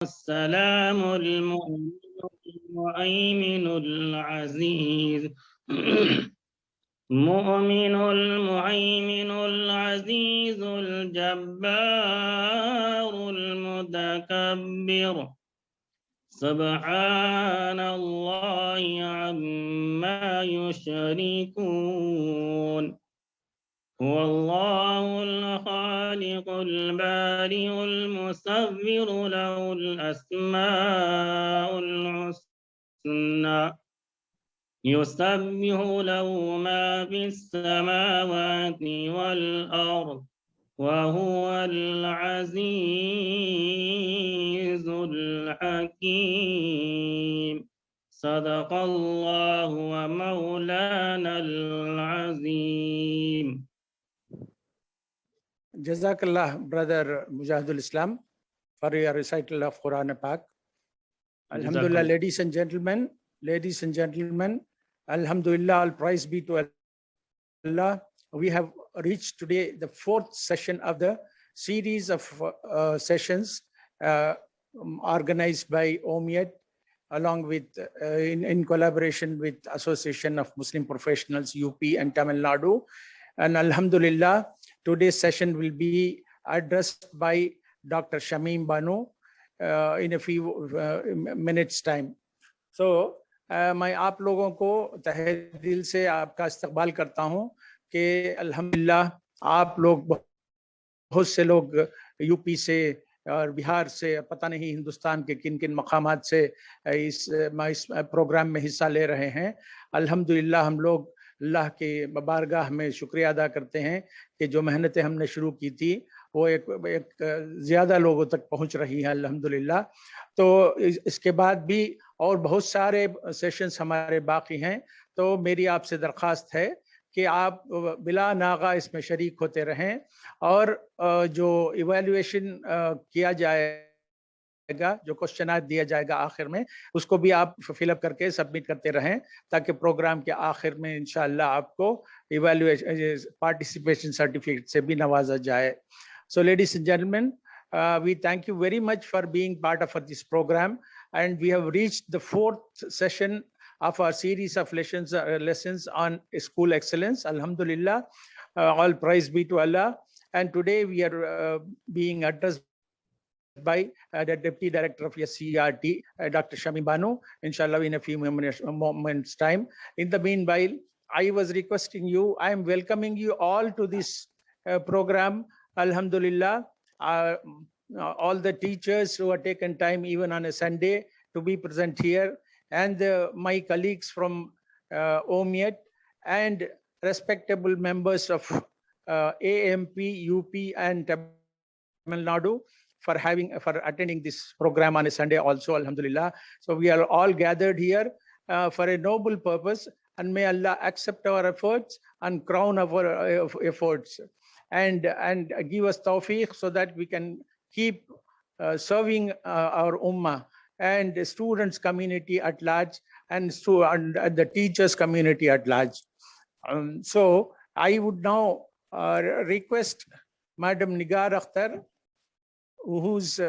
السلام المؤمن العزيز مؤمن المهيمن العزيز الجبار المتكبر سبحان الله عما يشركون هو الله الخالق البارئ المصور له الأسماء الحسنى يسبح له ما في السماوات والأرض وهو العزيز الحكيم صدق الله ومولانا العظيم. Jazakallah, brother Mujahidul Islam, for your recital of Quran Pak. Alhamdulillah, ladies and gentlemen, Alhamdulillah, all praise be to Allah. We have reached today the fourth session of the series of sessions organized by OMIET along with in collaboration with Association of Muslim Professionals UP and Tamil Nadu. And Alhamdulillah, today's session will be addressed by Dr. Shamim Banu in a few minutes time. So मैं आप लोगों को तहे दिल से आपका इस्तकबाल करता हूँ कि अल्हम्दुलिल्लाह आप लोग बहुत से लोग यूपी से और बिहार से पता नहीं हिंदुस्तान के किन किन मकामात से इस प्रोग्राम में हिस्सा ले रहे हैं। अल्हम्दुलिल्लाह हम लोग अल्लाह के बारगाह में शुक्रिया अदा करते हैं कि जो मेहनतें हमने शुरू की थी वो एक ज़्यादा लोगों तक पहुंच रही है अल्हम्दुलिल्लाह। तो इसके बाद भी और बहुत सारे सेशंस हमारे बाकी हैं, तो मेरी आपसे दरख्वास्त है कि आप बिला नागा इसमें शरीक होते रहें और जो इवैल्यूएशन किया जाएगा, जो क्वेश्चन दिया जाएगा आखिर में, उसको भी आप फिलअप करके सबमिट करते रहें ताकि प्रोग्राम के आखिर में इंशाअल्लाह आपको इवैल्यूएशन पार्टिसिपेशन सर्टिफिकेट से भी नवाजा जाए। So ladies and gentlemen, we thank you very much for being part of this program, and we have reached the fourth session of our series of lessons on school excellence. Alhamdulillah, all praise be to Allah. And today we are being addressed by the Deputy Director of SCERT, Dr. Shamim Banu, inshallah in a few moments time. In the meanwhile, I was requesting you, I am welcoming you all to this program. Alhamdulillah, all the teachers who have taken time even on a Sunday to be present here, and my colleagues from OMIET and respectable members of AMP, UP and Tamil Nadu for attending this program on a Sunday also, Alhamdulillah. So we are all gathered here for a noble purpose, and may Allah accept our efforts and crown our efforts and give us tawfiq so that we can keep serving our ummah and the students community at large and the teachers community at large. So I would now request Madam Nigar Akhtar, who's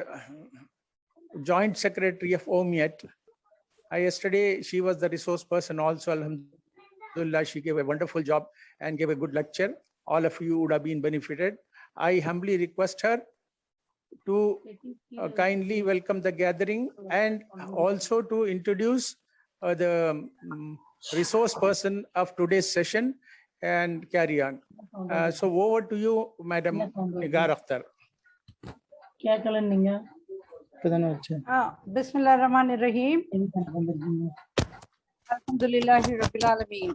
Joint Secretary of OMIET. Yesterday she was the resource person also, Alhamdulillah. She gave a wonderful job and gave a good lecture. All of you would have been benefited. I humbly request her to kindly welcome the gathering and also to introduce the resource person of today's session and carry on. So over to you, Madam Nigar Akhtar. Bismillahirrahmanirrahim. Alhamdulillahi Rabbil Alameen.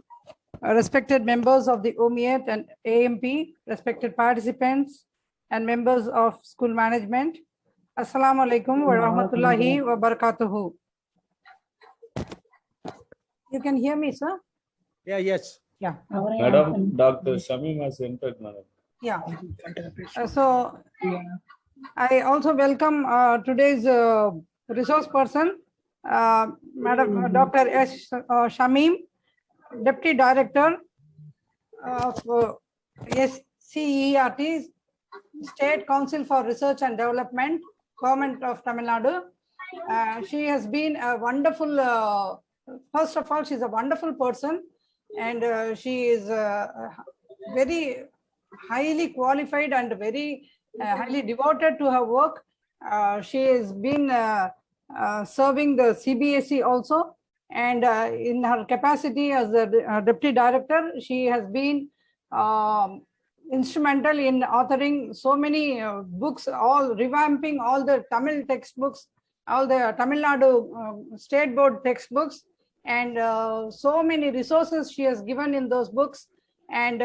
Respected members of the OMIET and AMP, respected participants and members of school management, Assalamu alaikum wa rahmatullahi wa barakatuhu. You can hear me, sir? Yeah, yes. Yeah. Madam, Dr. Shamim has entered, madam. Yeah. So I also welcome today's resource person, Madam Dr. S. Shamim, Deputy Director of SCERT, State Council for Research and Development, Government of Tamil Nadu. She has been a wonderful, first of all, she's a wonderful person, and she is very highly qualified and very highly devoted to her work. She has been serving the CBSE also, and in her capacity as the deputy director, she has been instrumental in authoring so many books, all revamping all the Tamil textbooks, all the Tamil Nadu state board textbooks, and so many resources she has given in those books. And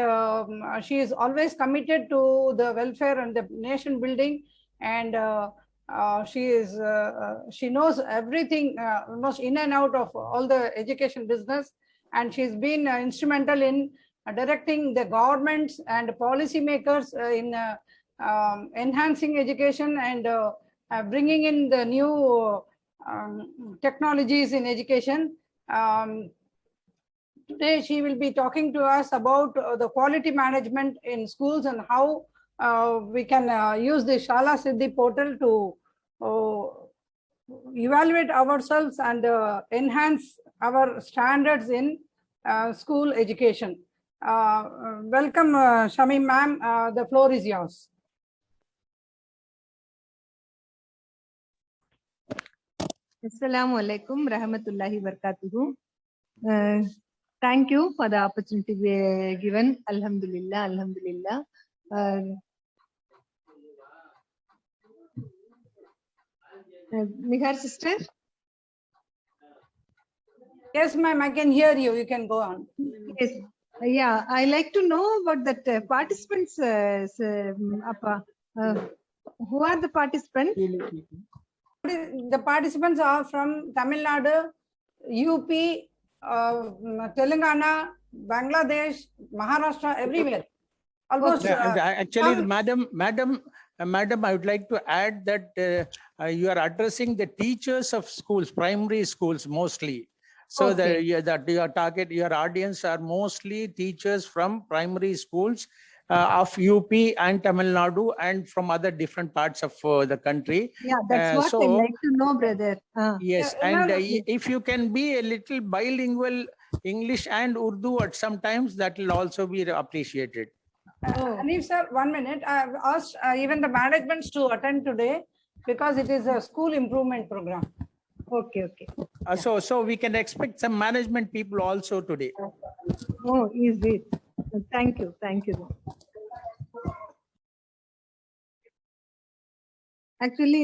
she is always committed to the welfare and the nation building, and she knows everything, almost in and out of all the education business, and she's been instrumental in directing the governments and policymakers in enhancing education and bringing in the new technologies in education. Today, she will be talking to us about the quality management in schools and how we can use the Shala Siddhi portal to evaluate ourselves and enhance our standards in school education. Welcome, Shamim ma'am. The floor is yours. Assalamu alaikum rahmatullahi barakatuhu. Thank you for the opportunity given. Alhamdulillah, Alhamdulillah. Nihar sister? Yes, ma'am, I can hear you. You can go on. Yes. Yeah, I like to know about that participants. Who are the participants? The participants are from Tamil Nadu, UP, Telangana, Bangladesh, Maharashtra, everywhere. Almost. Actually, madam, I would like to add that you are addressing the teachers of schools, primary schools mostly. So Okay. your audience are mostly teachers from primary schools of UP and Tamil Nadu and from other different parts of the country. Yeah, that's what I like to know, brother. Yes, Yeah, and no, if you can be a little bilingual, English and Urdu at sometimes, that will also be appreciated. Hanif sir, 1 minute. I have asked even the managements to attend today because it is a school improvement program. Okay, okay. So we can expect some management people also today. Oh, is it? Thank you, thank you. Actually,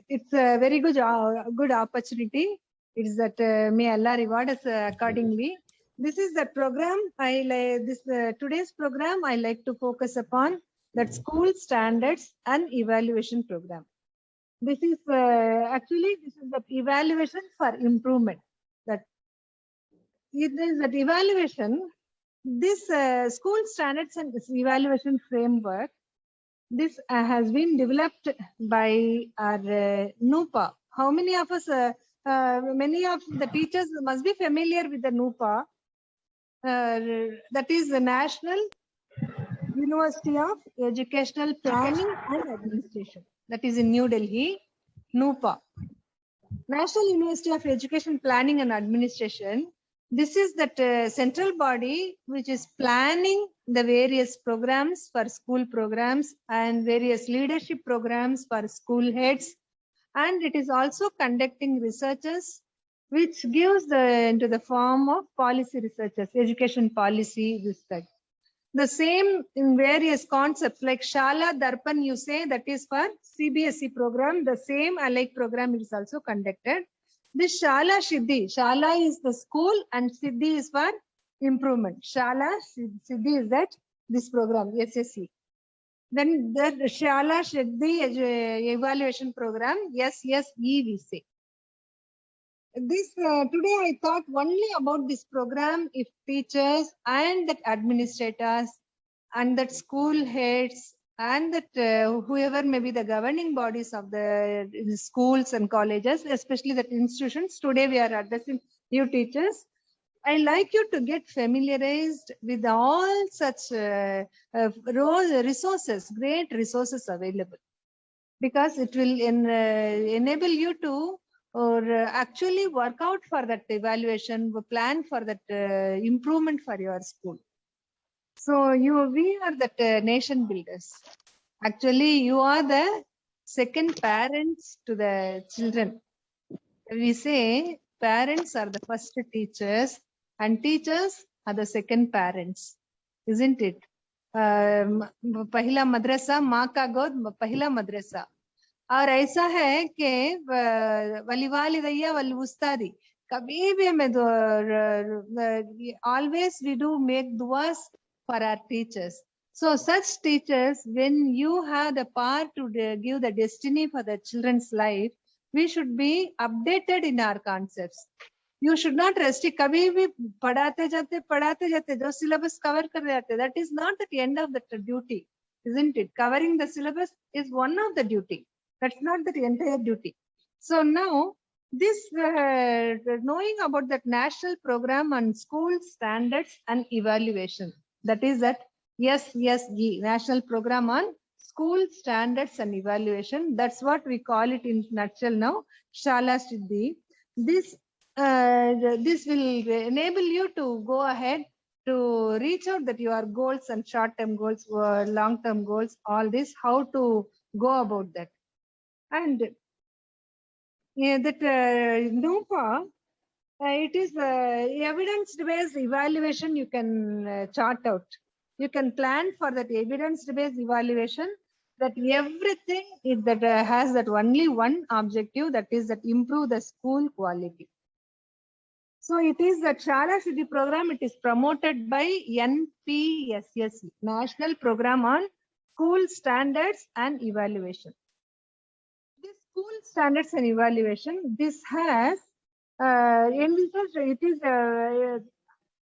it's a very good opportunity. It's that may Allah reward us accordingly. This is the program. I like this today's program. I like to focus upon that school standards and evaluation program. This is actually this is the evaluation for improvement. That it is that evaluation. This school standards and this evaluation framework. This has been developed by our NUPA. How many of us? Many of the teachers must be familiar with the NUPA. That is the National University of Educational Planning and Administration. That is in New Delhi, NUPA. National University of Education Planning and Administration. This is that central body which is planning the various programs for school programs and various leadership programs for school heads. And it is also conducting researches which gives into the form of policy researchers, education policy research. The same in various concepts like Shala Darpan, you say that is for CBSE program. The same alike program is also conducted. This Shala Siddhi, Shala is the school and Siddhi is for improvement. Shala Siddhi is that this program, SSC. Then the Shala Siddhi evaluation program, SSE we say. This today I thought only about this program if teachers and that administrators and that school heads and that whoever may be the governing bodies of the schools and colleges, especially that institutions. Today we are addressing you teachers. I like you to get familiarized with all such resources, great resources available. because it will enable you to actually work out for that evaluation, plan for that improvement for your school. So we are that nation builders. Actually, you are the second parents to the children. We say parents are the first teachers and teachers are the second parents, isn't it? पहला मदरसा माँ का गोद पहला मदरसा. और ऐसा है कि वली वालिदैया वल उस्तादी कभी भी हमें always we do make duas for our teachers. So such teachers, when you have the power to give the destiny for the children's life, we should be updated in our concepts. You should not restrict. कभी भी पढ़ाते जाते जो syllabus cover कर जाते, that is not the end of the duty, isn't it? Covering the syllabus is one of the duty. That's not the entire duty. So now this knowing about that national program on school standards and evaluation, that is that SSG, national program on school standards and evaluation. That's what we call it in nutshell now, Shala Siddhi. This will enable you to go ahead to reach out that your goals and short-term goals, long-term goals, all this, how to go about that. And that NUPA, it is evidence-based evaluation you can chart out. You can plan for that evidence-based evaluation, that everything is that has that only one objective, that is that improve the school quality. So it is the Shala Siddhi program. It is promoted by NPSSE, National Program on School Standards and Evaluation. This school standards and evaluation, this has it is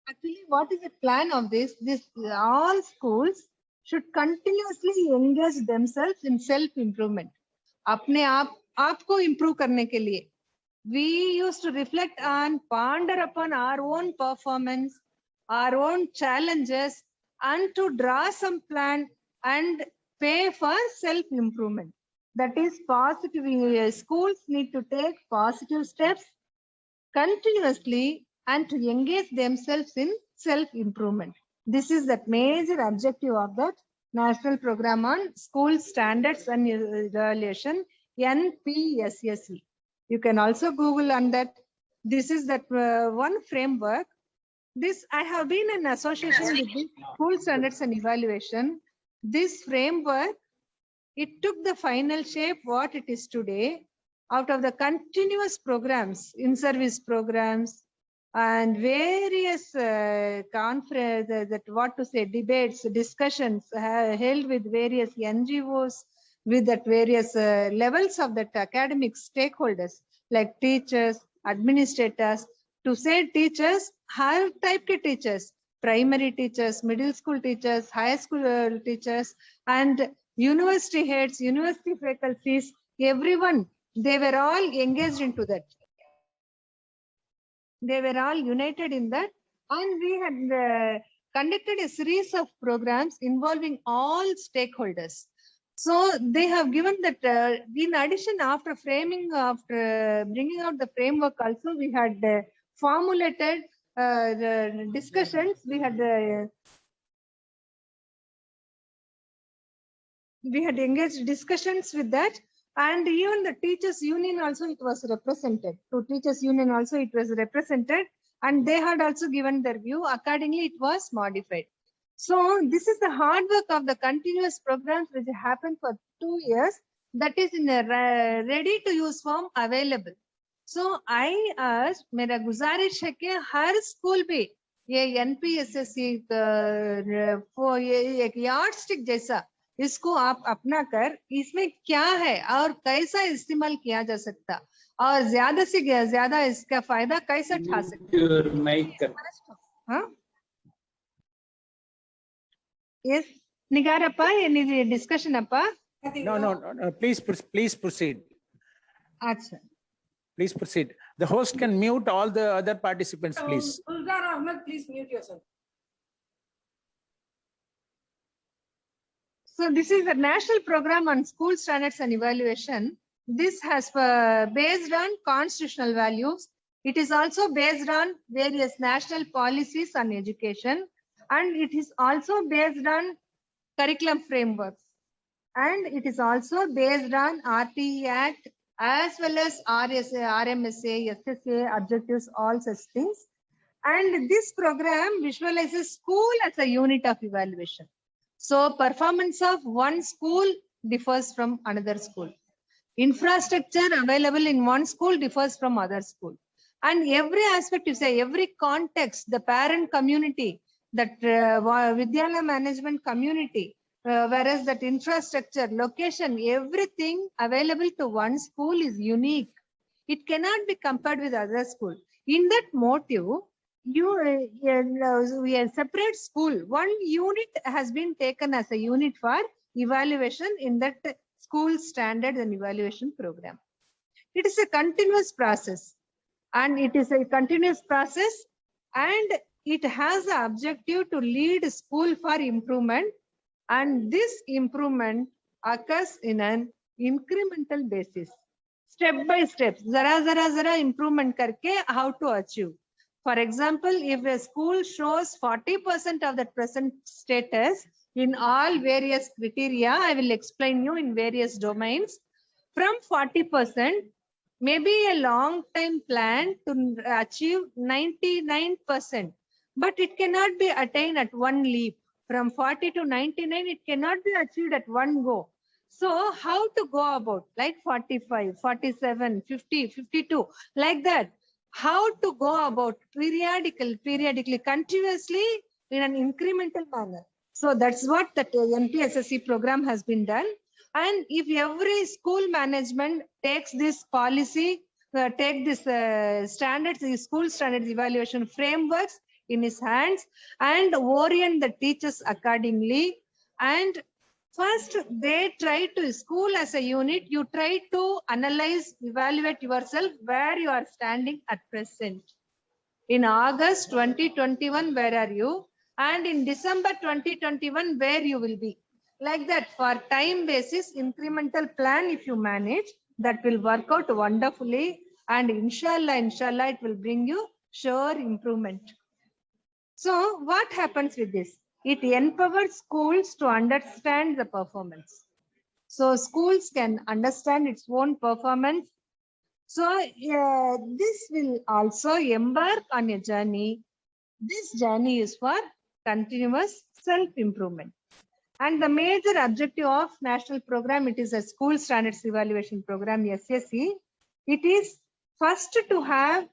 actually what is the plan of this? This all schools should continuously engage themselves in self-improvement. अपने आपको improve करने के लिए. We used to reflect and ponder upon our own performance, our own challenges, and to draw some plan and pay for self-improvement. That is positive. Schools need to take positive steps continuously and to engage themselves in self-improvement. This is the major objective of that National Program on School Standards and Evaluation, NPSSE. You can also Google on that. This is that one framework. This I have been in association with the School Standards and Evaluation. This framework, it took the final shape what it is today out of the continuous programs, in-service programs, and various conferences, debates, discussions held with various NGOs, with that various levels of that academic stakeholders, like teachers, administrators. To say teachers, higher type के teachers, primary teachers, middle school teachers, high school teachers, and university heads, university faculties, everyone, they were all engaged into that. They were all united in that, and we had conducted a series of programs involving all stakeholders. So they have given that in addition, after bringing out the framework also, we had formulated the discussions. We had engaged discussions with that, and even the teachers union also it was represented. To teachers union also it was represented, and they had also given their view. Accordingly, it was modified. So this is the hard work of the continuous programs which happened for 2 years, that is in a ready to use form available. So I asked, मेरा गुजारिश है कि हर school पे ये NPSSE एक yard stick जैसा इसको आप अपना कर इसमें क्या है और कैसा इस्तेमाल किया जा सकता और ज्यादा से ज्यादा इसका फायदा कैसे उठा सकते. हाँ. Yes, Nigarappa, any discussion, Appa? No. Please proceed. Achha. Please proceed. The host can mute all the other participants, please. Uldar Ahmed, please mute yourself. So this is the national program on school standards and evaluation. This has based on constitutional values. It is also based on various national policies on education, and it is also based on curriculum frameworks. And it is also based on RTE Act as well as RSA, RMSA, SSA, objectives, all such things. And this program visualizes school as a unit of evaluation. So performance of one school differs from another school. Infrastructure available in one school differs from other school. And every aspect, you say, every context, the parent community, that Vidyalaya management community, whereas that infrastructure, location, everything available to one school is unique. It cannot be compared with other school. In that motive, we are separate school. One unit has been taken as a unit for evaluation in that school standards and evaluation program. It is a continuous process, and it is a continuous process, and it has the objective to lead school for improvement, and this improvement occurs in an incremental basis, step by step, zara improvement karke how to achieve. For example, if a school shows 40% of the present status in all various criteria, I will explain you in various domains. From 40%, maybe a long time plan to achieve 99%, but it cannot be attained at one leap. From 40 to 99, it cannot be achieved at one go. So how to go about, like 45, 47, 50, 52, like that. How to go about periodically, continuously in an incremental manner. So that's what the NPSSC program has been done. And if every school management takes this policy, take this standards, the school standards evaluation frameworks in his hands and orient the teachers accordingly. And first, they try to, school as a unit, you try to analyze, evaluate yourself where you are standing at present. In August 2021, where are you? And in December 2021, where you will be. Like that, for time basis, incremental plan, if you manage, that will work out wonderfully. And inshallah, it will bring you sure improvement. So what happens with this? It empowers schools to understand the performance. So schools can understand its own performance. So this will also embark on a journey. This journey is for continuous self-improvement. And the major objective of national program, it is a school standards evaluation program, SSE. It is first to have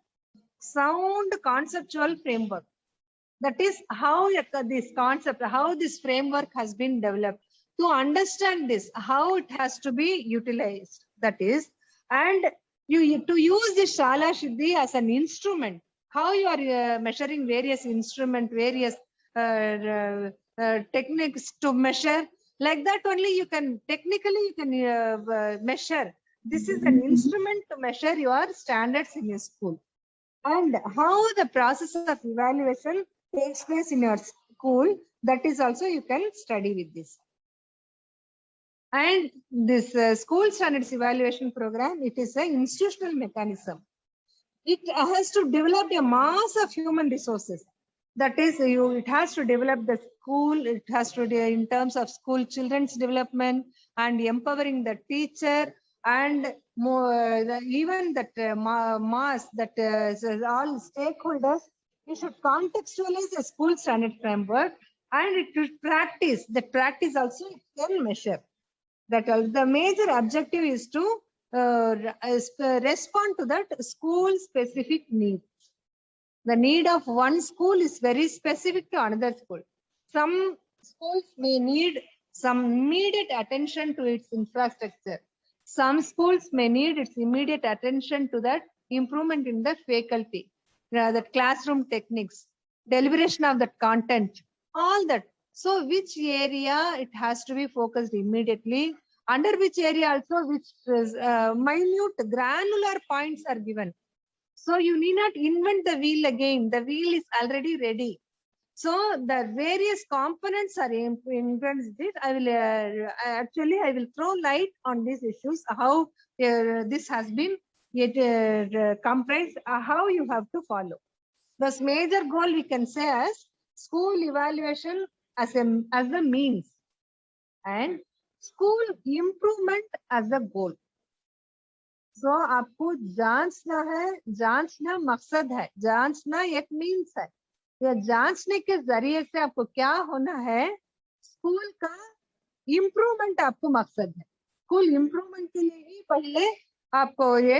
sound conceptual framework. That is how this concept, how this framework has been developed. To understand this, how it has to be utilized, that is, and to use this Shala Siddhi as an instrument, how you are measuring various instruments, various techniques to measure, like that only you can, technically you can measure. This is an instrument to measure your standards in your school. And how the process of evaluation takes place in your school, that is also you can study with this. And this school standards evaluation program, it is an institutional mechanism. It has to develop a mass of human resources. That is, it has to develop the school, it has to do in terms of school children's development and empowering the teacher, and more, even that mass, that all stakeholders. You should contextualize the school standard framework, and it should practice. The practice also can measure. That the major objective is to respond to that school specific need. The need of one school is very specific to another school. Some schools may need some immediate attention to its infrastructure. Some schools may need its immediate attention to that improvement in the faculty. That classroom techniques, deliberation of that content, all that. So which area it has to be focused immediately, under which area also which minute granular points are given. So you need not invent the wheel again. The wheel is already ready. So the various components are influenced it. I will throw light on these issues, how this has been comprised, how you have to follow. This major goal we can say as school evaluation as a means, and school improvement as the goal. So आपको जांचना है, जांचना मकसद है, जांचना एक means है. या जांचने के जरिए से आपको क्या होना है, स्कूल का इम्प्रूवमेंट आपको मकसद है. स्कूल इम्प्रूवमेंट के लिए ही पहले आपको ये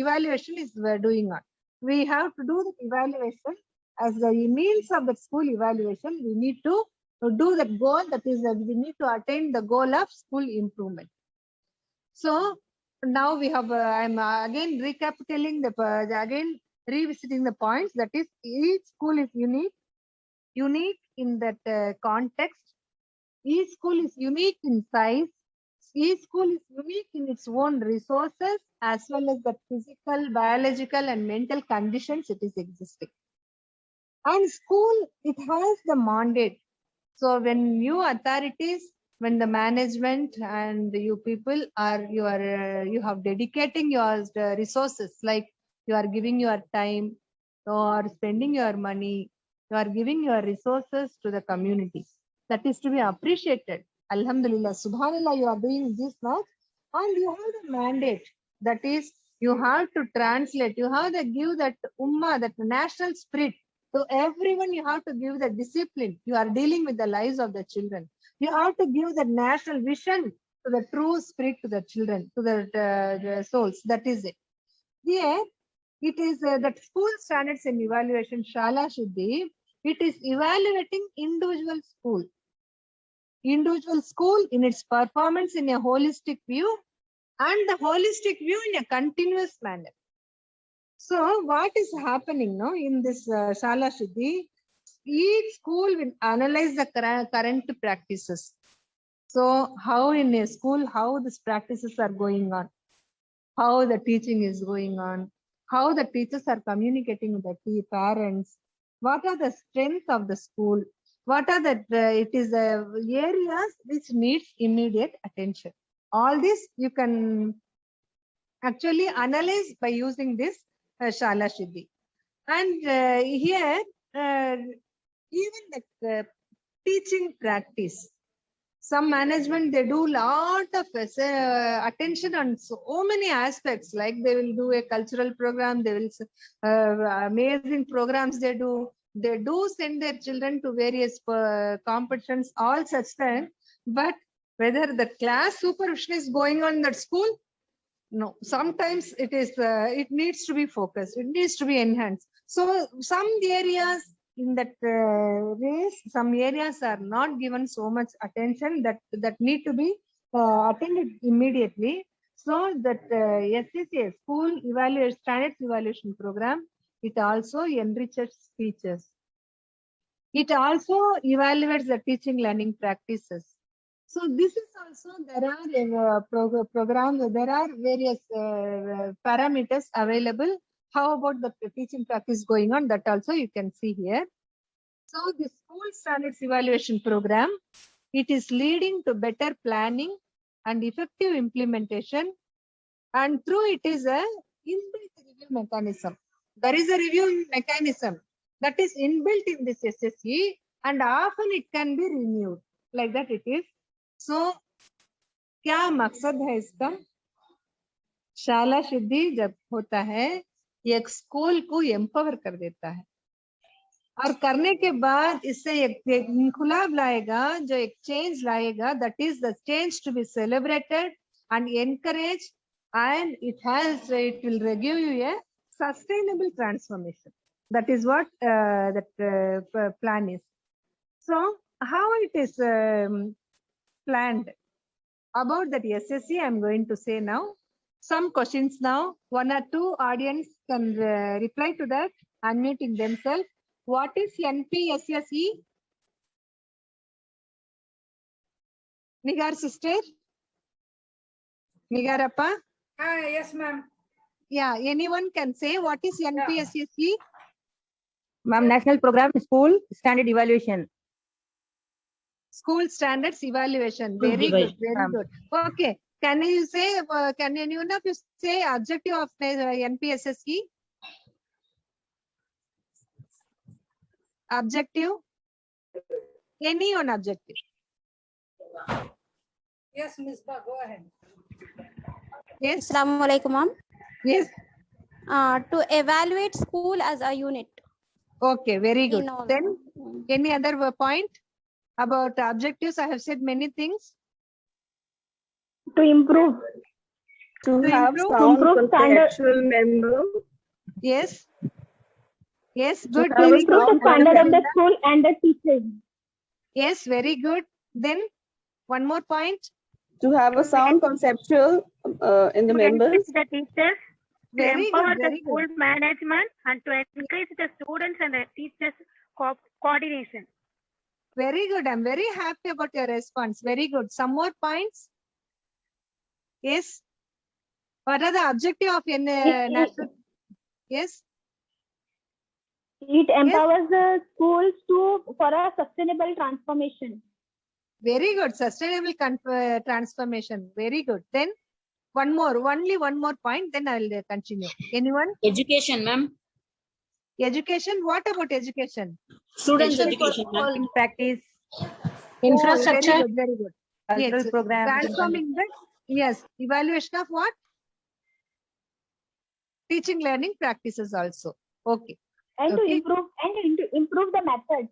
evaluation is doing on. We have to do the evaluation as the means of the school evaluation. We need to do that goal, that is that we need to attain the goal of school improvement. So now we have, I'm again recapitulating again revisiting the points, that is each school is unique in that context. Each school is unique in size. Each school is unique in its own resources as well as the physical, biological and mental conditions it is existing. And school, it has the mandate. So when you authorities, when the management and you people are, you have dedicating your resources, like you are giving your time or spending your money, you are giving your resources to the community. That is to be appreciated. Alhamdulillah, Subhanallah, you are doing this much, and you have the mandate. That is, you have to translate, you have to give that ummah, that national spirit to everyone. You have to give the discipline. You are dealing with the lives of the children. You have to give the national vision to the true spirit to the children, to the souls. That is it. Here, it is that school standards and evaluation, Shala Shuddhi, it is evaluating individual school in its performance in a holistic view, and the holistic view in a continuous manner. So what is happening now in this Shala Shuddhi? Each school will analyze the current practices. So how in a school, how these practices are going on, how the teaching is going on, how the teachers are communicating with the parents, what are the strengths of the school, what are the areas which needs immediate attention. All this you can actually analyze by using this Shala Shuddhi. And here, even the teaching practice, some management, they do lot of attention on so many aspects, like they will do a cultural program, they will amazing programs they do send their children to various competitions, all such things. But whether the class supervision is going on in that school, no, sometimes it is it needs to be focused, it needs to be enhanced. So some areas in that race, some areas are not given so much attention that need to be attended immediately. So that SCCA, school evaluation, standards evaluation program, it also enriches teachers. It also evaluates the teaching learning practices. So this is also, there are programs, there are various parameters available. How about the teaching practice going on? That also you can see here. So the school standards evaluation program, it is leading to better planning and effective implementation. And through it is a inbuilt review mechanism. There is a review mechanism that is inbuilt in this SSE, and often it can be renewed. Like that it is. So, क्या मकसद है इसका? शाला शुद्धि जब होता है, ये एक स्कूल को एम्पावर कर देता है, और करने के बाद इससे एक इनकुलाब लाएगा, जो एक चेंज लाएगा, that is the change to be celebrated and encouraged, and it will give you a sustainable transformation. That is what that plan is. So how it is planned? About that SSE, I'm going to say now. Some questions now. One or two audience can reply to that, unmuting themselves. What is NPSSE? Nigar sister? Nigarappa? Yes, ma'am. Yeah, anyone can say what is NPSSE? Ma'am, national program school standard evaluation. School standards evaluation. School Very device, good. Very ma'am. good. Okay. Can you say? Can anyone of you say objective of NPSSE? Objective. Any one objective. Yes, Ms. Ba, go ahead. Yes. Assalamualaikum, ma'am. Yes. To evaluate school as a unit. Okay. Very good. In all. Then any other point about objectives? I have said many things. To improve. To To have improve? sound Improve standard. conceptual member. Yes. Yes. Good. To Very improve good. the standard of the school and the teachers. Yes. Very good. Then one more point. To have a sound conceptual in the members. The teachers, to Very empower good. the Very school good. management, and to encourage the students and the teachers coordination. Very good. I'm very happy about your response. Very good. Some more points? Yes. What are the objective of national? Yes. It empowers the schools for a sustainable transformation. Very good. Sustainable transformation. Very good. Then only one more point. Then I will continue. Anyone? Education, ma'am. Education. What about education? Students education, ma'am. In practice, Infrastructure. Oh, very good. Very good. cultural Yes. programs. Transforming the evaluation of what? Teaching learning practices also. Okay. And Okay. to improve the method.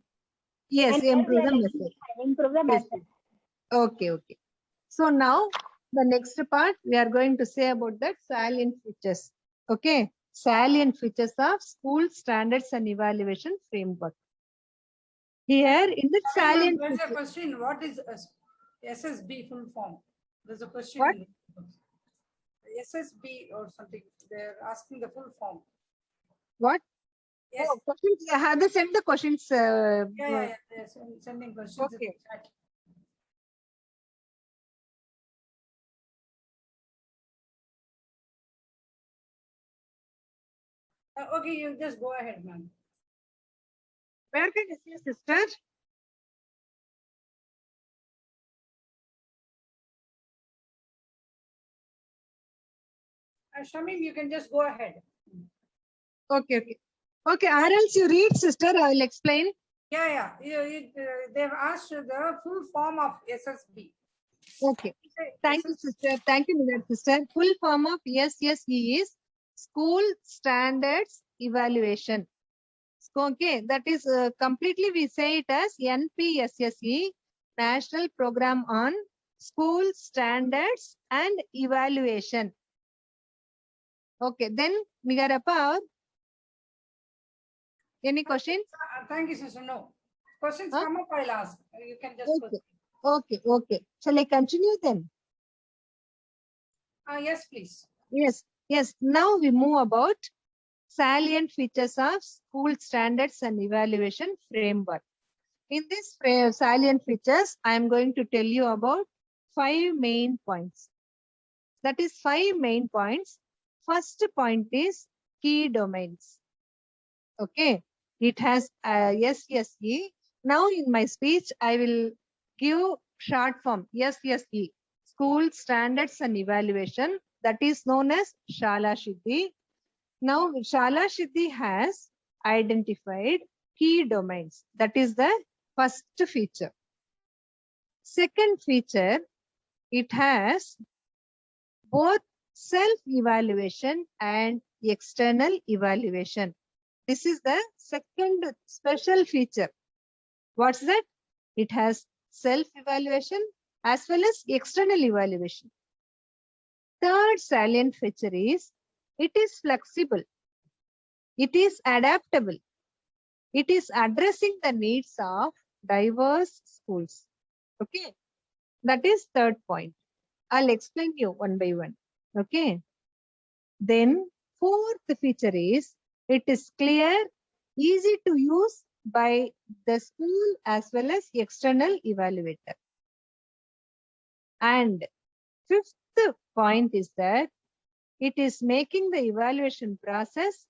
Yes, And improve the learning. method. Improve the Yes. method. Okay, okay. So now the next part we are going to say about that salient features. Okay, salient features of school standards and evaluation framework. Here in the salient There's a features, question. What is SSB full form? There's a question. What? SSB or something. They're asking the full form. what? Yes. Oh, questions. Have they sent the questions? Yeah. They're sending questions. in the Okay. chat. Okay, you just go ahead, ma'am. Where can you see, sister? Shamim, you can just go ahead. Okay, okay. Okay, or else you read, sister. I will explain. Yeah. They've asked the full form of SSB. Okay. Thank you, sister. Thank you, Miller, sister. Full form of SSE is School Standards Evaluation. Okay, that is completely we say it as NPSSE, National Program on School Standards and Evaluation. Okay, then Migarappa, any questions? Thank you, sister. No. Questions Huh? come up, I'll ask. You can just Okay. Okay, okay. Shall I continue then? yes, please. Yes. Now we move about salient features of school standards and evaluation framework. In this salient features, I am going to tell you about 5 main points. That is 5 main points. First point is key domains. Okay, it has SSE. Now in my speech, I will give short form SSE, School Standards and Evaluation, that is known as Shala Siddhi. Now Shala Siddhi has identified key domains. That is the first feature. Second feature, it has both self-evaluation and external evaluation. This is the second special feature. What's that? It has self-evaluation as well as external evaluation. Third salient feature is it is flexible. It is adaptable. It is addressing the needs of diverse schools. Okay, that is third point. I'll explain you one by one. Okay. Then fourth feature is it is clear, easy to use by the school as well as external evaluator. And fifth point is that it is making the evaluation process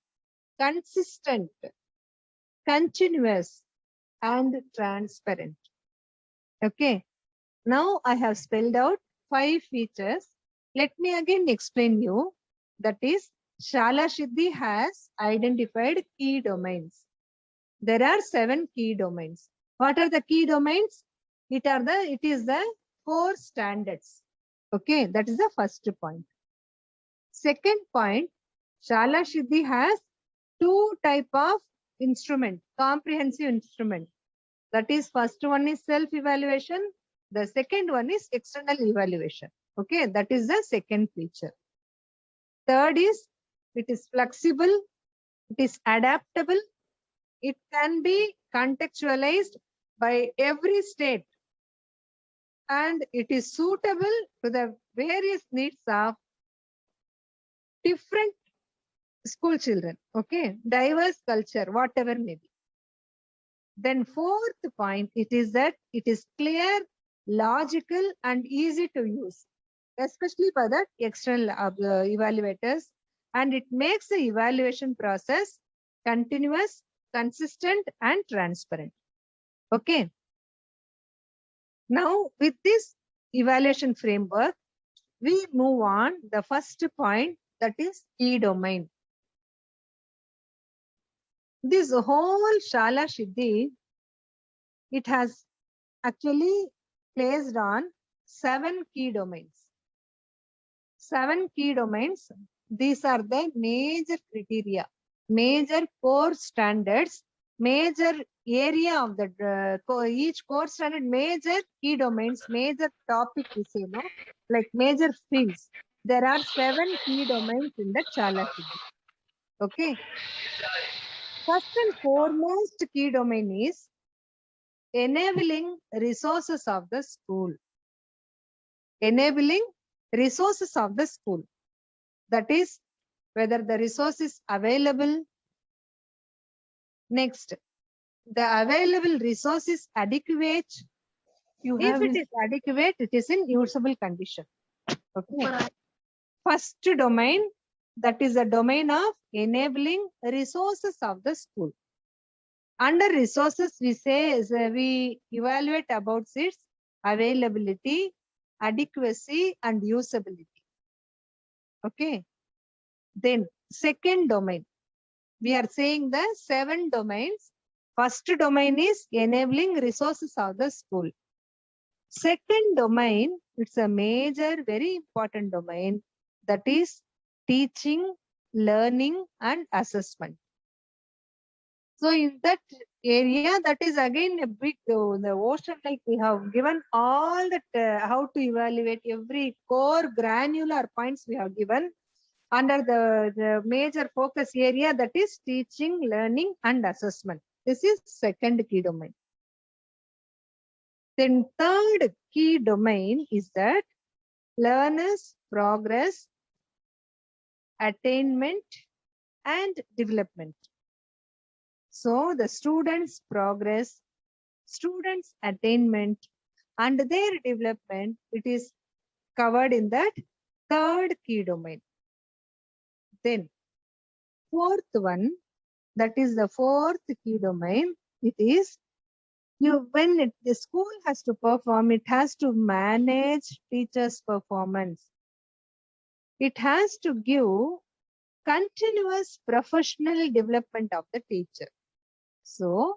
consistent continuous, and transparent. Okay. Now I have spelled out 5 features. Let me again explain you. That is, Shala Siddhi has identified key domains. There are 7 key domains. What are the key domains? It is the 4 standards. Okay, that is the first point. Second point, Shala Siddhi has 2 type of instrument, comprehensive instrument. That is, first one is self-evaluation. The second one is external evaluation. Okay, that is the second feature. Third is, it is flexible, it is adaptable, it can be contextualized by every state, and it is suitable to the various needs of different school children. Okay, diverse culture, whatever may be. Then fourth point, it is that it is clear, logical, and easy to use, especially for the external evaluators, and it makes the evaluation process continuous, consistent, and transparent. Okay. Now, with this evaluation framework, we move on the first point, that is key domain. This whole Shala Siddhi, it has actually placed on 7 key domains. 7 key domains. These are the major criteria, major core standards, major area of the each core standard, major key domains, major topic we say, no, like major fields. There are 7 key domains in the Shala Siddhi. Okay. First and foremost key domain is enabling resources of the school. Enabling resources of the school. That is, whether the resource is available. Next, the available resource is adequate. If it is adequate, it is in usable condition. Okay. First domain, that is the domain of enabling resources of the school. Under resources, we say we evaluate about its availability, adequacy, and usability. Okay. Then second domain, we are saying the 7 domains. First domain is enabling resources of the school. Second domain, it's a major, very important domain, that is teaching, learning, and assessment. So in that area, that is again a big, the ocean, like we have given all that, how to evaluate every core granular points we have given under the major focus area, that is teaching, learning, and assessment. This is second key domain. Then third key domain is that learners' progress, attainment, and development. So the students' progress, students' attainment, and their development, it is covered in that third key domain. Then fourth one, that is the fourth key domain, it is when the school has to perform, it has to manage teachers' performance. It has to give continuous professional development of the teacher. So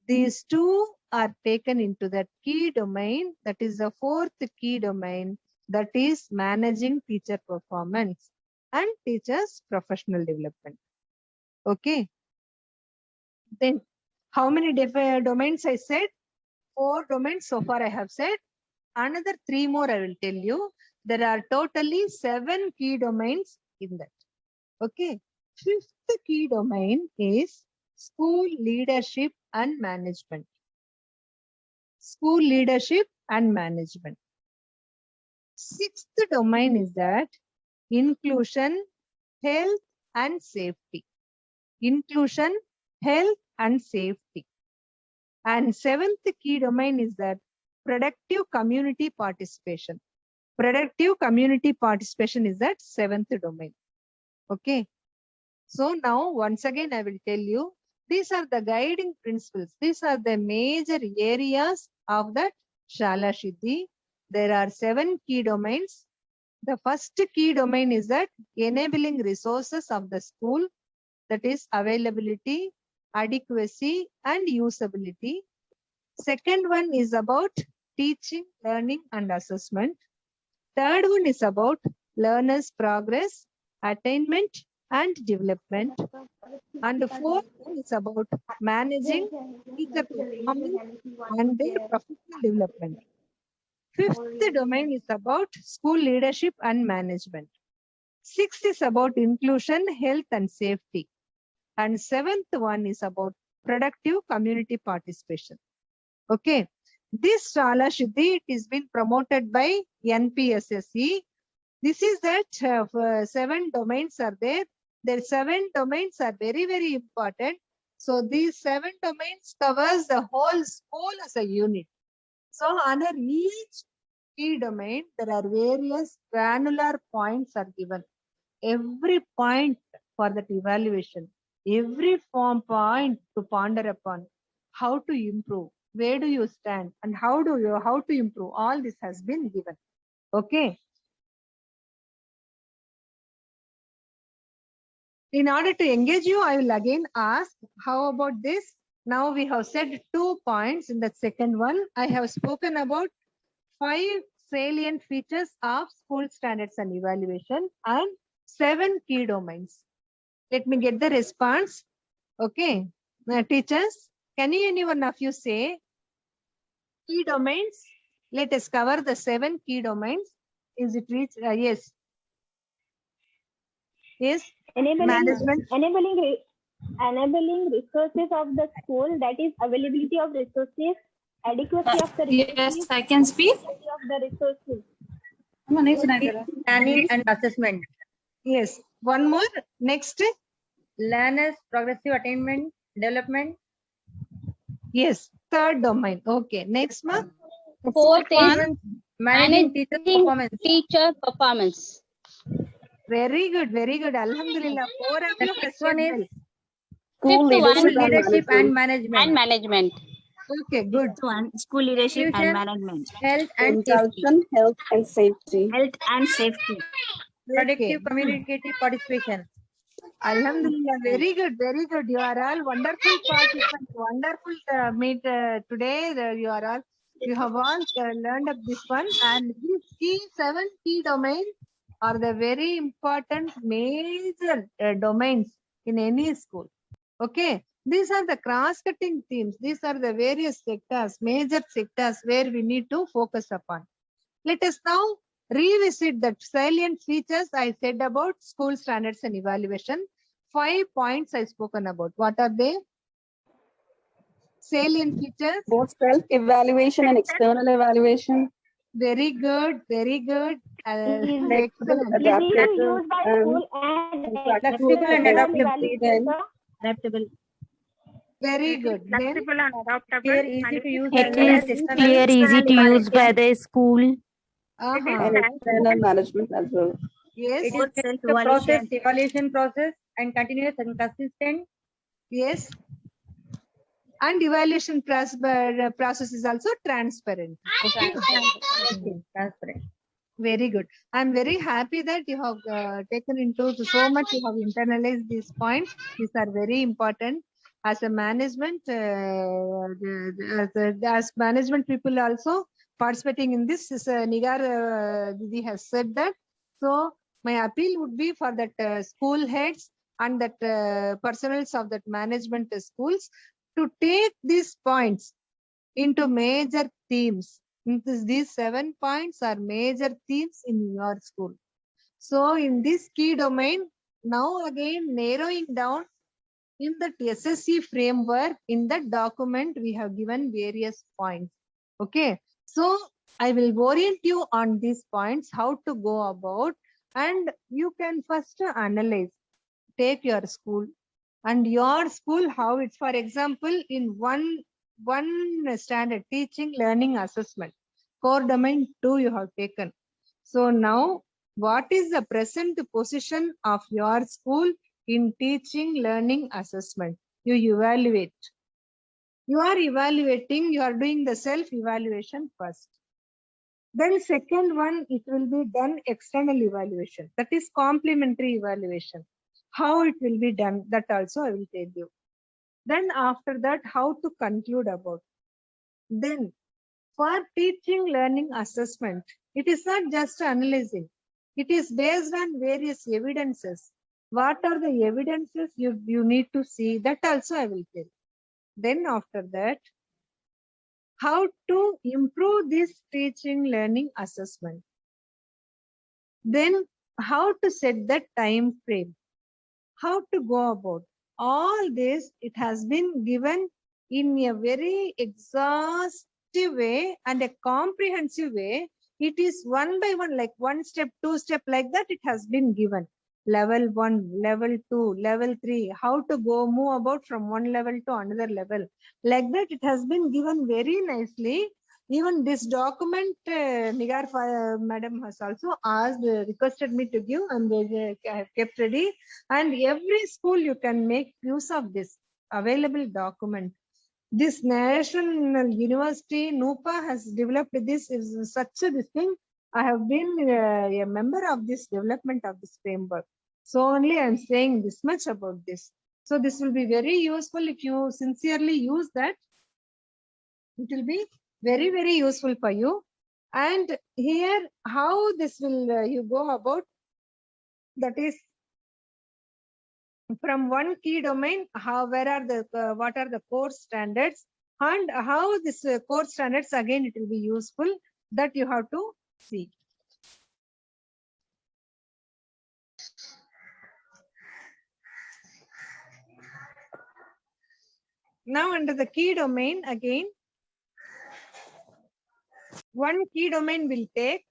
these two are taken into that key domain, that is the fourth key domain, that is managing teacher performance and teachers' professional development. Okay. Then how many domains I said? 4 domains so far I have said. Another 3 more I will tell you. There are totally 7 key domains in that. Okay. Fifth key domain is school leadership and management. School leadership and management. Sixth domain is that inclusion, health, and safety. Inclusion, health, and safety. And seventh key domain is that productive community participation. Productive community participation is that 7th domain. Okay. So now once again I will tell you, These are the guiding principles. These are the major areas of that Shala Siddhi. There are 7 key domains. The first key domain is that enabling resources of the school, that is availability, adequacy, and usability. Second one is about teaching, learning, and assessment. Third one is about learners' progress, attainment, and development. And the fourth one is about managing teacher performance and their professional development. Fifth domain is about school leadership and management. Sixth is about inclusion, health, and safety. And seventh one is about productive community participation. Okay. This Shala Siddhi, it is been promoted by NPSSE. This is that 7 domains are there. The 7 domains are very, very important. So these 7 domains covers the whole school as a unit. So under each key domain, there are various granular points are given. Every point for that evaluation, every point to ponder upon, how to improve, where do you stand, and how to improve. All this has been given. Okay. In order to engage you, I will again ask, how about this? Now we have said 2 points in the second one. I have spoken about 5 salient features of school standards and evaluation and 7 key domains. Let me get the response. Okay. Now, teachers, can any one of you say key domains? Let us cover the 7 key domains. Is it reach? Yes. Yes. Enabling resources of the school, that is availability of resources, adequacy of the resources. Yes, I can speak. Of the resources. Planning and assessment. Yes. One more. Next. Learners' progressive attainment, development. Yes. Third domain. Okay. Next one. Fourth is managing teacher performance. Teacher performance. Very good. Very good. Alhamdulillah. 4 of you have said well. School Leadership and management. management. Okay. Good. One, school leadership Future, and management. Health and safety. Health and safety. Productive communicative participation. Alhamdulillah, very good, very good. You are all wonderful participants, wonderful meet today. You are all, you have all learned of this one, and these 7 key domains are the very important major domains in any school. Okay, these are the cross-cutting themes. These are the various sectors, major sectors where we need to focus upon. Let us now revisit the salient features I said about school standards and evaluation. 5 points I spoken about. What are they? Salient features. Both self-evaluation and external evaluation. Very good, very good. Excellent. Easy to use by school and Flexible and Adaptable. Very good. Then, Flexible and adaptable. Clear, easy to use. It and is external. clear, easy to use by the school. uh-huh. External management as well. Yes, It is the process, evaluation process, and continuous and consistent. yes. And evaluation process is also transparent. Okay. Transparent. Very good. I'm very happy that you have taken into so much. You have internalized these points. These are very important. As a management, as management people also participating in this. Nigar Didi has said that. So my appeal would be for that school heads and that personals of that management schools to take these points into major themes. These 7 points are major themes in your school. So in this key domain, now again narrowing down in the SSC framework, in that document, we have given various points. Okay. So I will orient you on these points, how to go about, and you can first analyze, take your school and your school, how it's, for example, in one standard teaching, learning, assessment, core domain 2 you have taken. So now what is the present position of your school in teaching, learning, assessment? you evaluate. You are evaluating, you are doing the self-evaluation first. Then second one, it will be done external evaluation. That is complementary evaluation. How it will be done, that also I will tell you. Then after that, how to conclude about. Then for teaching learning assessment, it is not just analyzing. It is based on various evidences. What are the evidences you need to see, that also I will tell. Then after that, how to improve this teaching learning assessment. Then how to set that time frame, how to go about. All this, it has been given in a very exhaustive way and a comprehensive way. It is one by one, like one step, two step, like that it has been given. Level 1, level 2, level 3, how to go move about from one level to another level. Like that it has been given very nicely. Even this document, Nigar madam has also asked, requested me to give, and I have kept ready. And every school you can make use of this available document. This National University, NUPA has developed this, is such a thing. I have been a member of this development of this framework. So only I am saying this much about this. So this will be very useful if you sincerely use that. It will be very, very useful for you. And here, how this will you go about, that is from one key domain, where are the what are the course standards, and how this course standards, again it will be useful, that you have to see. Now under the key domain, again one key domain will take,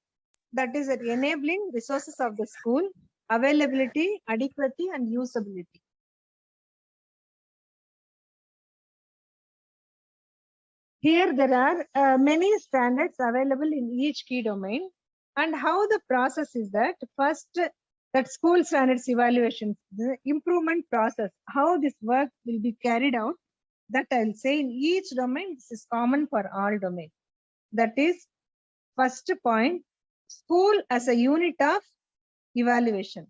that is at enabling resources of the school, availability, adequacy and usability. Here there are many standards available in each key domain, and how the process is that first, that school standards evaluation, the improvement process, how this work will be carried out, that I'll say in each domain. This is common for all domains. That is first point, school as a unit of evaluation.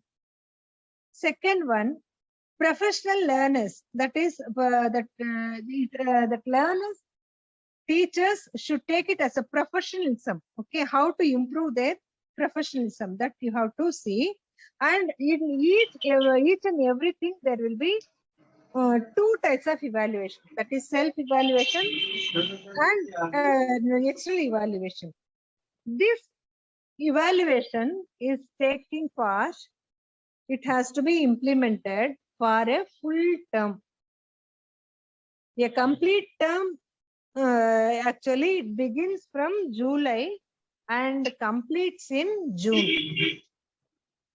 Second one, professional learners, that is that learners, teachers should take it as a professionalism. Okay, how to improve their professionalism, that you have to see. And in each and everything there will be two types of evaluation, that is self-evaluation and external evaluation. This evaluation is taking part, it has to be implemented for a full term. A complete term, actually it begins from July and completes in June.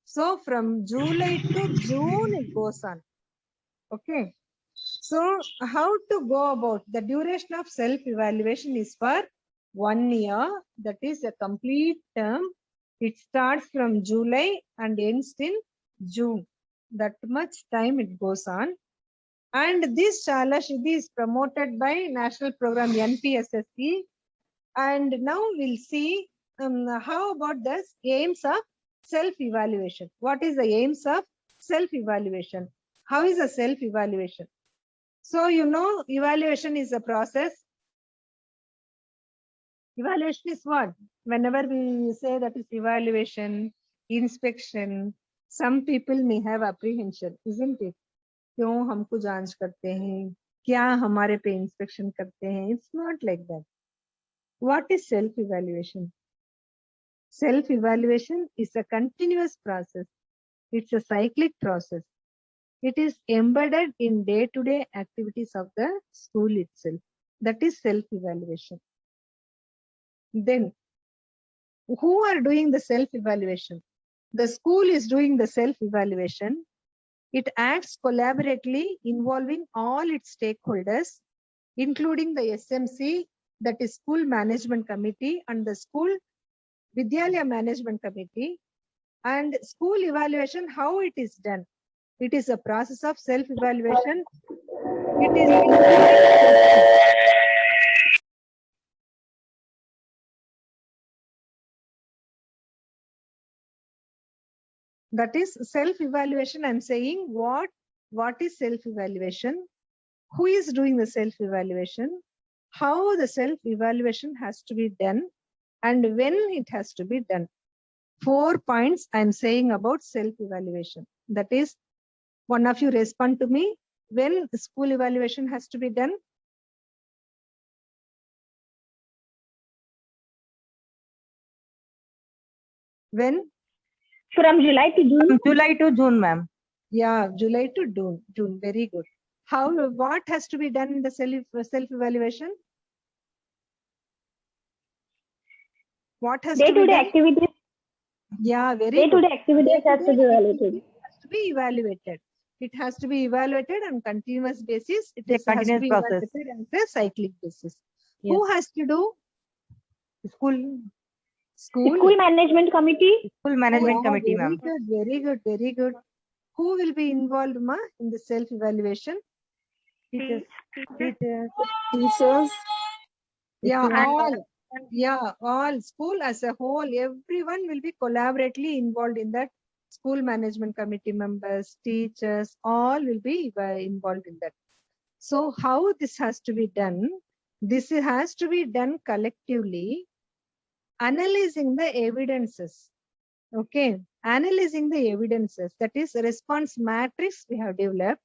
So from July to June it goes on. Okay. So how to go about, the duration of self-evaluation is for 1 year, that is a complete term. It starts from July and ends in June. That much time it goes on. And this Shala Siddhi is promoted by National Program NPSSC. And now we'll see how about the aims of self-evaluation. What is the aims of self-evaluation? How is a self-evaluation? So you know, evaluation is a process. Evaluation is what? Whenever we say that is evaluation, inspection, some people may have apprehension, isn't it? क्यों हमको जांच करते हैं, क्या हमारे पे inspection करते हैं? It's not like that. What is self-evaluation? Self-evaluation is a continuous process. It's a cyclic process. It is embedded in day-to-day activities of the school itself. That is self-evaluation. Then, who are doing the self-evaluation? The school is doing the self-evaluation. It acts collaboratively, involving all its stakeholders, including the SMC, that is School Management Committee, and the School Vidyalaya Management Committee. And school evaluation, how it is done? It is a process of self-evaluation It is that is self-evaluation. I'm saying what is self-evaluation? Who is doing the self-evaluation? How the self-evaluation has to be done, and when it has to be done. 4 points I'm saying about self-evaluation. That is, one of you respond to me. When school evaluation has to be done? When? From July to June. July to June, ma'am. Yeah, July to June. June. Very good. How? What has to be done in the self-evaluation? What has to be Day-to-day done? activities. Yeah, very good. Day-to-day activities has to be evaluated. Has to be evaluated. It has to be evaluated on continuous basis. It It's a has to continuous be process. evaluated on a cyclic basis. Yes. Who has to do? School School management committee. School management Yeah, committee, very ma'am. good, very good, very good. Who will be involved, ma, in the self-evaluation? Teachers. Teachers. Teachers. Yeah, Students. all. Yeah, all school as a whole, everyone will be collaboratively involved in that. School management committee members, teachers, all will be involved in that. So how this has to be done? This has to be done collectively, analyzing the evidences. Okay, analyzing the evidences. That is response matrix we have developed.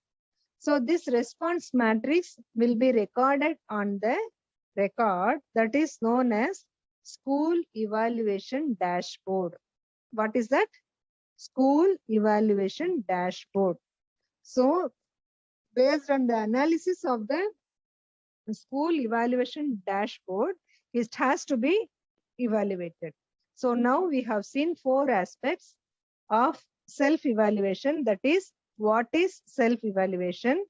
So this response matrix will be recorded on the record that is known as school evaluation dashboard. What is that? School evaluation dashboard. So based on the analysis of the school evaluation dashboard, it has to be evaluated. So now we have seen 4 aspects of self-evaluation. That is, what is self-evaluation?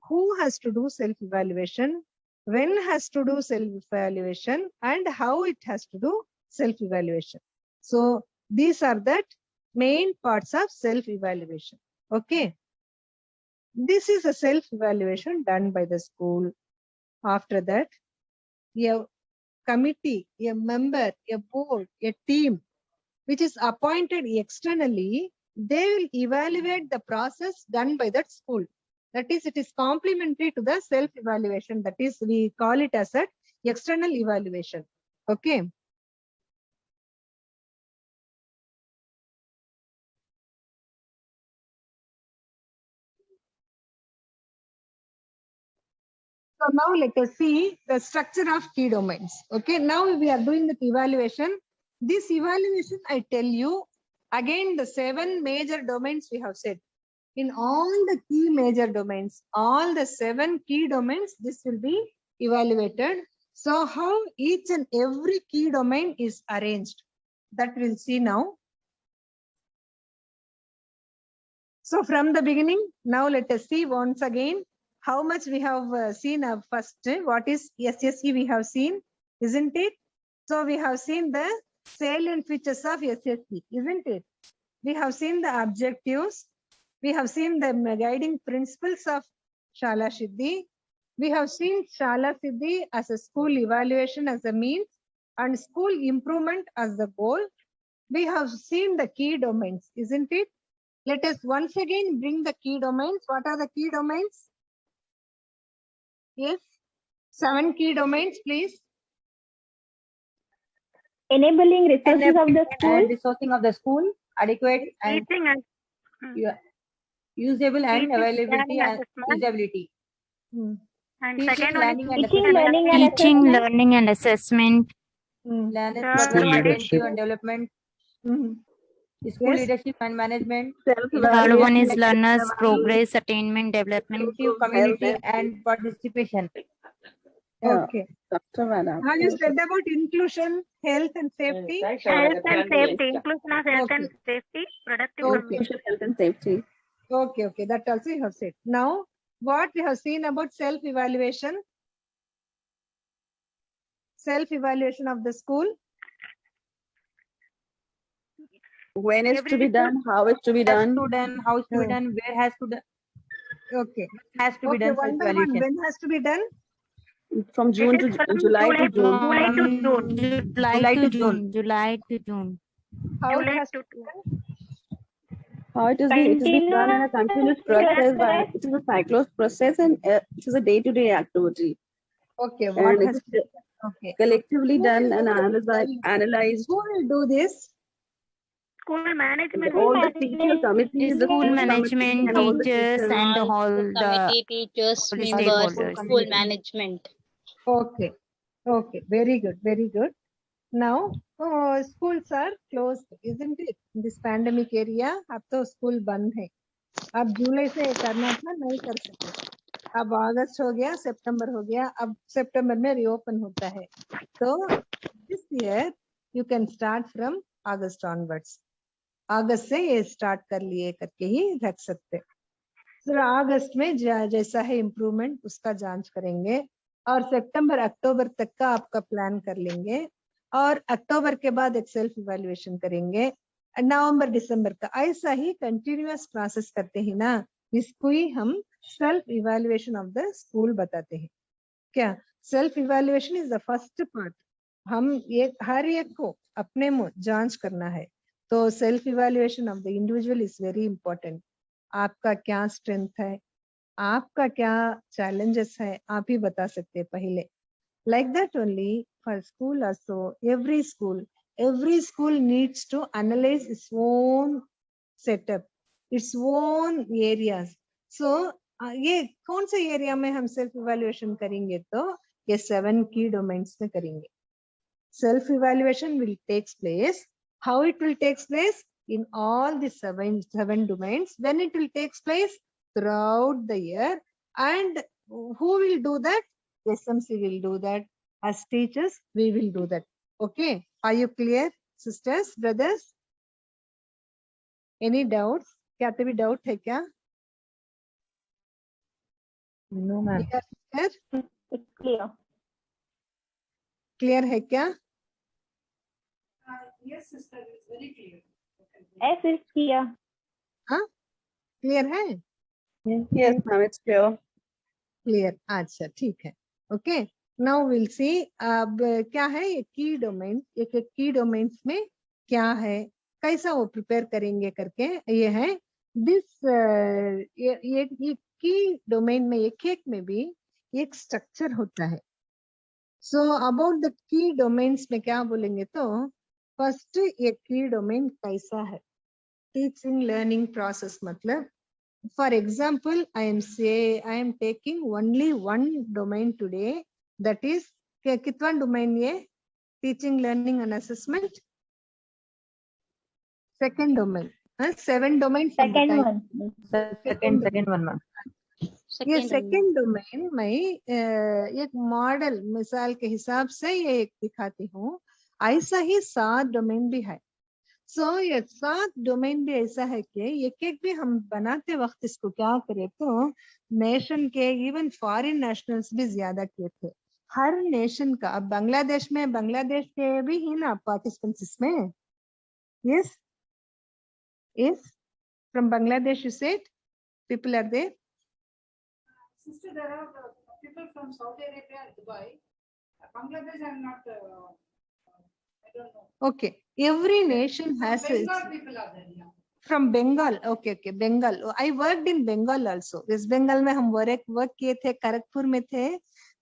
Who has to do self-evaluation? When has to do self-evaluation? And how it has to do self-evaluation. So these are the main parts of self-evaluation. Okay. This is a self-evaluation done by the school. After that, a committee, a member, a board, a team, which is appointed externally, they will evaluate the process done by that school. That is, it is complementary to the self-evaluation. That is, we call it as an external evaluation. Okay. So now let us see the structure of key domains. Okay, now we are doing the evaluation. This evaluation, I tell you, again, the 7 major domains we have said. In all the key major domains, all the 7 key domains, this will be evaluated. So how each and every key domain is arranged, that we'll see now. So from the beginning, now let us see once again how much we have seen first. What is SSE we have seen, isn't it? So we have seen the salient features of SSE, isn't it? We have seen the objectives. We have seen the guiding principles of Shala Siddhi. We have seen Shala Siddhi as a school evaluation as a means and school improvement as the goal. We have seen the key domains, isn't it? Let us once again bring the key domains. What are the key domains? Yes, 7 key domains, please. Enabling resources of the school. And resourcing of the school, adequate and Teaching and usable and Teaching, availability learning, and assessment. usability. and Teaching, second one is learning and Teaching, assessment. learning and Teaching, assessment. learning and assessment. Learners Third program one is attentive and development. School Yes. leadership and management. Third one is learners' progress, attainment, development. Active community and participation. Okay. Have you said about inclusion, health and safety? health and safety, inclusion of health and safety, productive Okay. communication. Health and safety. Okay, okay, that also you have said. Now, what we have seen about self-evaluation? Self-evaluation of the school. When it's to be done, how it's to be Has done. to done, how it's to be done, where has to Okay. Has to be Okay, done one by one. self-evaluation. When has to be done? From June It is to from July to June. July to June. July to June, July to June. How it July has to to be June. done? How it is being done in a continuous process, by it is a cyclos process, and it is a day-to-day activity, Okay, what and it has is to be done? Okay. collectively Who done will and do this? analyzed. Who will do this? School management will All do the this. teacher committees, the School school committee, management, and all the teachers, teachers. and All all school the committee, teachers, all members, stakeholders. school management. Okay. Okay. Very good. Very good. Now, schools are closed, isn't it? In this pandemic area, अब तो school बंद है. अब जुलाई से करना था, नहीं कर सकते. अब अगस्त हो गया, सितंबर हो गया, अब सितंबर में रीओपन होता है. तो this year you can start from August onwards. अगस्त से ये स्टार्ट कर लिए करके ही रख सकते. फिर अगस्त में जैसा है इम्प्रूवमेंट उसका जांच करेंगे और सितंबर अक्टूबर तक का आपका प्लान कर लेंगे और अक्टूबर के बाद एक सेल्फ इवैल्यूएशन करेंगे. नवंबर दिसंबर का ऐसा ही कंटिन्यूअस प्रोसेस करते हैं ना, इसको ही हम self evaluation of the school बताते हैं. क्या self evaluation is the first part. हम ये हर एक को अपने में जांच करना है. तो self evaluation of the individual is very important. आपका क्या स्ट्रेंथ है, आपका क्या चैलेंजेस है, आप ही बता सकते हैं पहले. Like that only for school also, every school needs to analyze its own setup, its own areas. So ये कौन से एरिया में हम सेल्फ इवैल्यूएशन करेंगे? तो ये 7 key domains में करेंगे. Self evaluation will takes place. How it will takes place? In all the seven domains. When it will takes place? Throughout the year. And who will do that? SMC will do that. As teachers, we will do that. Okay. Are you clear, sisters, brothers? Any doubts? क्या तभी doubt है क्या? No, ma'am. Clear? It's clear. Clear है क्या? Yes, sister, it's very clear. Yes, it's clear. हाँ? Clear है? Yes, ma'am, it's clear. Clear. अच्छा ठीक है. Okay. Now we'll see. अब क्या है ये की डोमेन, एक एक की डोमेन्स में क्या है, कैसा वो प्रिपेयर करेंगे करके ये है. दिस ये की डोमेन में एक में भी एक स्ट्रक्चर होता है. सो अबाउट द की डोमेन्स में क्या बोलेंगे तो फर्स्ट ये की डोमेन कैसा है. टीचिंग लर्निंग प्रोसेस मतलब for example, I am taking only one domain today, that is कितना domain ये teaching learning and assessment. Second domain. 7 domains. Second one, ma'am. ये second domain मैं एक मॉडल मिसाल के हिसाब से ये एक दिखाती हूँ. ऐसा ही 7 डोमेन भी है. सो ये 7 डोमेन भी ऐसा है कि एक भी हम बनाते वक्त इसको क्या करें तो नेशन के इवन फॉरेन नेशनल्स भी ज्यादा किए थे. हर नेशन का. अब बांग्लादेश में बांग्लादेश के भी ही ना पार्टिसिपेंट्स इसमें. Yes yes from Bangladesh you said people are there. Sister, there are people from Saudi Arabia and Dubai. Bangladesh, I'm not, I don't know. Okay, every nation has its. Bengal people are there, yeah. From Bengal, okay, Bengal. I worked in Bengal also. West Bengal में हम work किए थे, खड़गपुर में थे.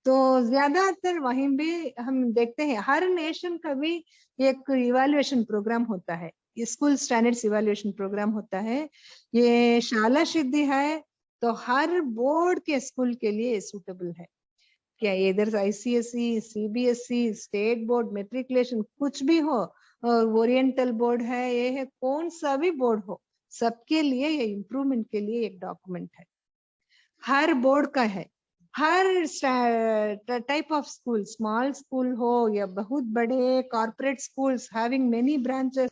तो ज्यादातर वहीं भी हम देखते हैं हर नेशन का भी एक इवैल्यूएशन प्रोग्राम होता है. ये स्कूल स्टैंडर्ड्स इवैल्यूएशन प्रोग्राम होता है. ये शाला सिद्धि है तो हर बोर्ड के स्कूल के लिए सूटेबल है. क्या इधर ICSE, CBSE, state board, matriculation कुछ भी हो, ओरिएंटल बोर्ड है, ये है, कौन सा भी बोर्ड हो, सबके लिए ये इम्प्रूवमेंट के लिए एक डॉक्यूमेंट है. हर बोर्ड का है. हर type of school, small school हो या बहुत बड़े corporate schools having many branches,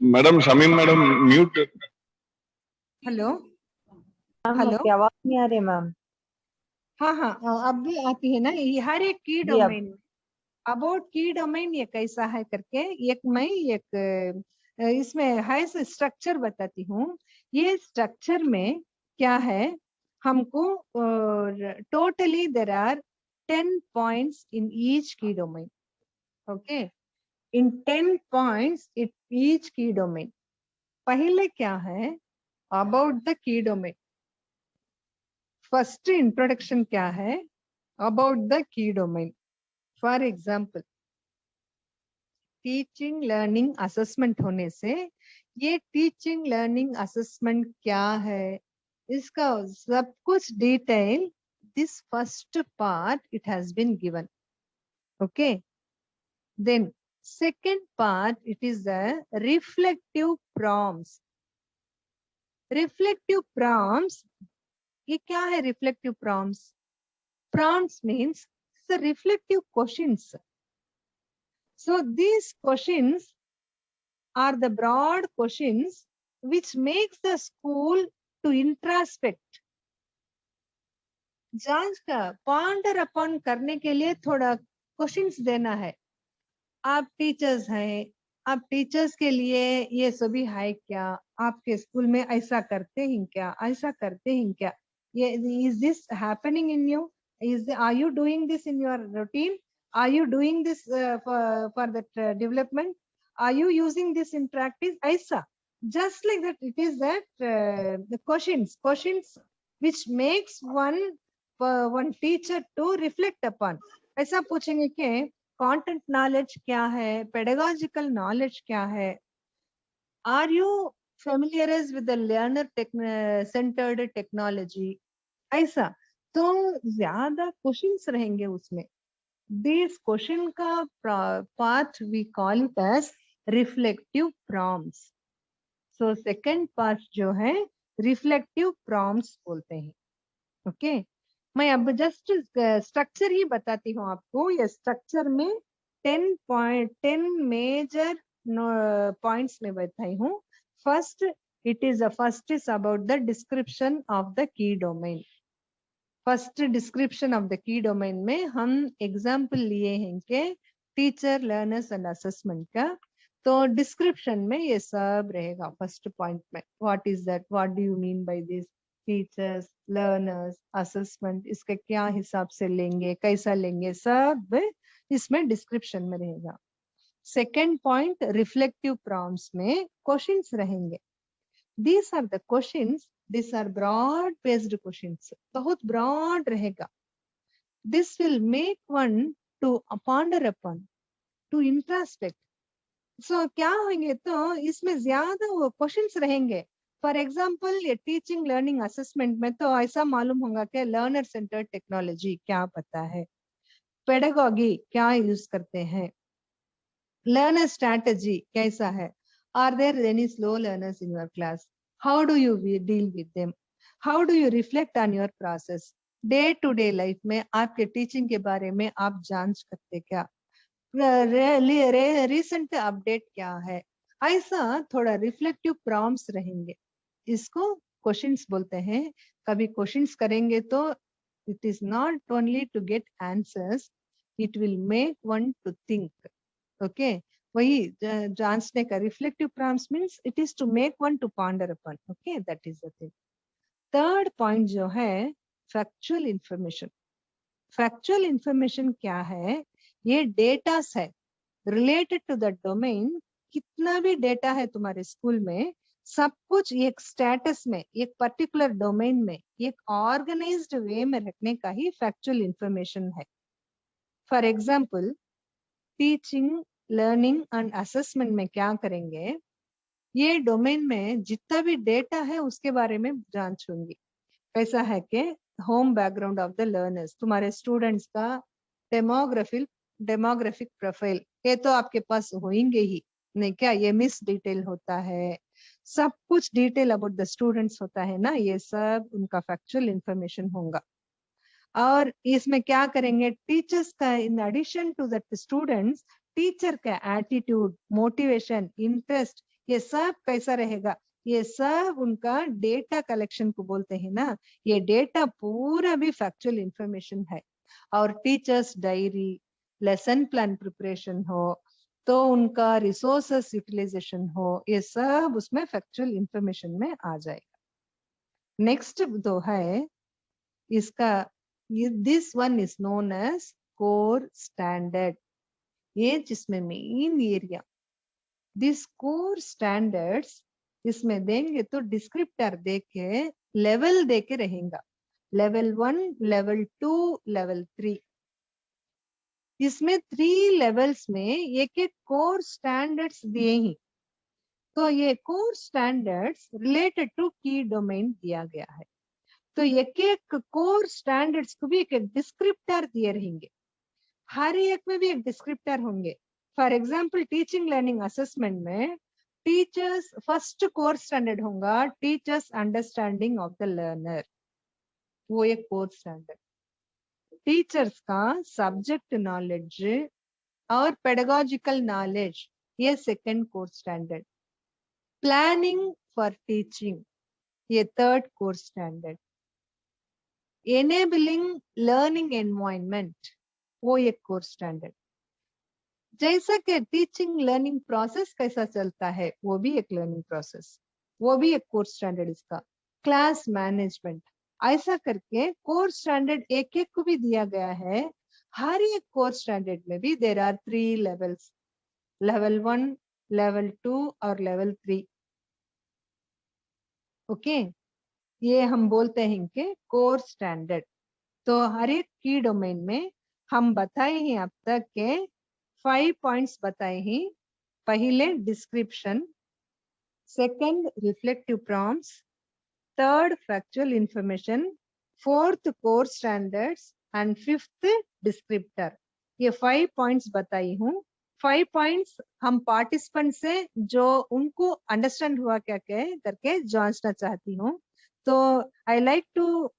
madam Shamim madam mute. Hello ma'am आपकी आवाज नहीं आ रही मैम। हाँ हाँ अब भी आती है ना। ये हर एक की जी, अब- डोमेन, अबाउट की डोमेन ये कैसा है करके एक मैं एक इसमें है स्ट्रक्चर बताती हूँ। ये स्ट्रक्चर में क्या है, हमको totally there are 10 points in each key domain. Okay, in 10 points in each key domain. पहले क्या है, about the key domain. First introduction क्या है, about the key domain. For example teaching learning assessment होने से ये टीचिंग लर्निंग असेसमेंट क्या है, इसका सब कुछ detail this first part it has been given. Okay, then second part it is the reflective prompts. Reflective prompts, ये क्या है reflective prompts? Prompts means the reflective questions. So these questions are the broad questions which makes the school to introspect. जांच का ponder upon करने के लिए थोड़ा questions देना है। आप टीचर्स हैं, आप टीचर्स के लिए ये सभी है क्या, आपके स्कूल में ऐसा करते हैं क्या, ऐसा करते हैं क्या, ये is this happening in you, is are you doing this in your routine, are you doing this for that development, are you using this in practice, ऐसा just like that it is that the questions which makes one teacher to reflect upon. ऐसा पूछेंगे कि content knowledge क्या है, pedagogical knowledge क्या है, are you familiar with the learner centered technology, ऐसा। तो ज्यादा क्वेश्चंस रहेंगे उसमें। दिस क्वेश्चन का part we call it as reflective prompts. So second part जो है रिफ्लेक्टिव प्रॉम्प्ट्स बोलते हैं। ओके, मैं अब जस्ट स्ट्रक्चर ही बताती हूँ आपको। ये स्ट्रक्चर में 10 मेजर पॉइंट्स में बताई हूँ। First first is about the description of the key domain. First description of the key domain में हम एग्जाम्पल लिए हैं कि टीचर लर्नर्स एंड असेसमेंट का। तो डिस्क्रिप्शन में ये सब रहेगा फर्स्ट पॉइंट में। What is that, what do you mean by this, teachers, learners, assessment, इसके क्या हिसाब से लेंगे, कैसा लेंगे, सब इसमें डिस्क्रिप्शन में रहेगा। सेकेंड पॉइंट रिफ्लेक्टिव प्रॉम्प्ट्स में क्वेश्चंस रहेंगे। These are the questions, this are broad based questions, बहुत ब्रॉड रहेगा। This will make one to ponder upon, to introspect. So क्या होंगे, तो इसमें ज्यादा वो क्वेश्चंस रहेंगे। फॉर एग्जाम्पल ये टीचिंग लर्निंग असेसमेंट में तो ऐसा मालूम होगा कि लर्नर सेंटर्ड टेक्नोलॉजी क्या पता है, पेडागोगी क्या यूज करते हैं, लर्नर स्ट्रैटेजी कैसा है, are there any slow learners in your class, how do you deal with them, how do you reflect on your process, day to day life में आपके टीचिंग के बारे में आप जांच करते क्या, रिसेंट अपडेट क्या है। ऐसा थोड़ा रिफ्लेक्टिव प्रॉम्प्ट्स रहेंगे। इसको क्वेश्चंस बोलते हैं। कभी क्वेश्चंस करेंगे तो it is not only to get answers, it will make one to think. Okay, वही जांचने का reflective prompts means it is to make one to ponder upon. Okay, that is the thing. Third point जो है factual information. Factual information क्या है, ये datas है related to the domain. कितना भी डेटा है तुम्हारे स्कूल में, सब कुछ एक स्टेटस में, एक पर्टिकुलर डोमेन में, एक ऑर्गेनाइज्ड वे में रखने का ही फैक्चुअल इंफॉर्मेशन है। For example teaching learning and assessment में क्या करेंगे, ये डोमेन में जितना भी डेटा है उसके बारे में जांच होंगी। कैसा है कि home background of the learners, तुम्हारे स्टूडेंट्स का डेमोग्राफिक प्रोफाइल, ये तो आपके पास होंगे ही नहीं क्या, ये मिस डिटेल होता है, सब कुछ डिटेल अबाउट द स्टूडेंट्स होता है ना, ये सब उनका फैक्चुअल इंफॉर्मेशन होगा। और इसमें क्या करेंगे, टीचर्स का in addition to that students, teacher का एटीट्यूड, मोटिवेशन, इंटरेस्ट, ये सब कैसा रहेगा, ये सब उनका डेटा कलेक्शन को बोलते हैं ना। ये डेटा पूरा भी फैक्चुअल इंफॉर्मेशन है। और teachers diary, lesson plan preparation हो, तो उनका रिसोर्सेस यूटिलाइजेशन हो, ये सब उसमें फैक्चुअल इंफॉर्मेशन में आ जाएगा। नेक्स्ट तो है इसका, this one is known as core standard. ये जिसमें main area, this core standards इसमें देंगे तो डिस्क्रिप्टर देके लेवल देके रहेगा, लेवल 1, लेवल 2, लेवल 3। इसमें 3 लेवल्स में एक एक कोर स्टैंडर्ड्स दिए ही। तो ये कोर स्टैंडर्ड्स रिलेटेड टू की डोमेन दिया गया है। तो एक एक कोर स्टैंडर्ड्स को भी एक एक डिस्क्रिप्टर दिए रहेंगे, हर एक में भी एक डिस्क्रिप्टर होंगे। For example teaching learning assessment में टीचर्स फर्स्ट कोर स्टैंडर्ड होगा, teachers understanding of the learner, वो एक कोर स्टैंडर्ड। टीचर्स का सब्जेक्ट नॉलेज और पेडागोजिकल नॉलेज, ये second core standard. Planning for teaching, ये third core standard. Enabling learning environment, वो एक कोर स्टैंडर्ड। जैसा कि टीचिंग लर्निंग प्रोसेस कैसा चलता है, वो भी एक लर्निंग प्रोसेस, वो भी एक कोर स्टैंडर्ड इसका। क्लास मैनेजमेंट, ऐसा करके कोर स्टैंडर्ड एक एक को भी दिया गया है। हर एक कोर स्टैंडर्ड में भी there are 3 levels, level 1, level 2 और लेवल 3। ओके, ये हम बोलते हैं कि कोर स्टैंडर्ड। तो हर एक की डोमेन में हम बताए हैं अब तक के 5 पॉइंट्स बताए हैं। पहले description, second reflective prompts, third factual information, fourth core standards and fifth descriptor. ये 5 पॉइंट्स बताई हूँ। 5 पॉइंट्स हम पार्टिसिपेंट से जो उनको अंडरस्टैंड हुआ क्या क्या करके जांचना चाहती हूँ। तो I like to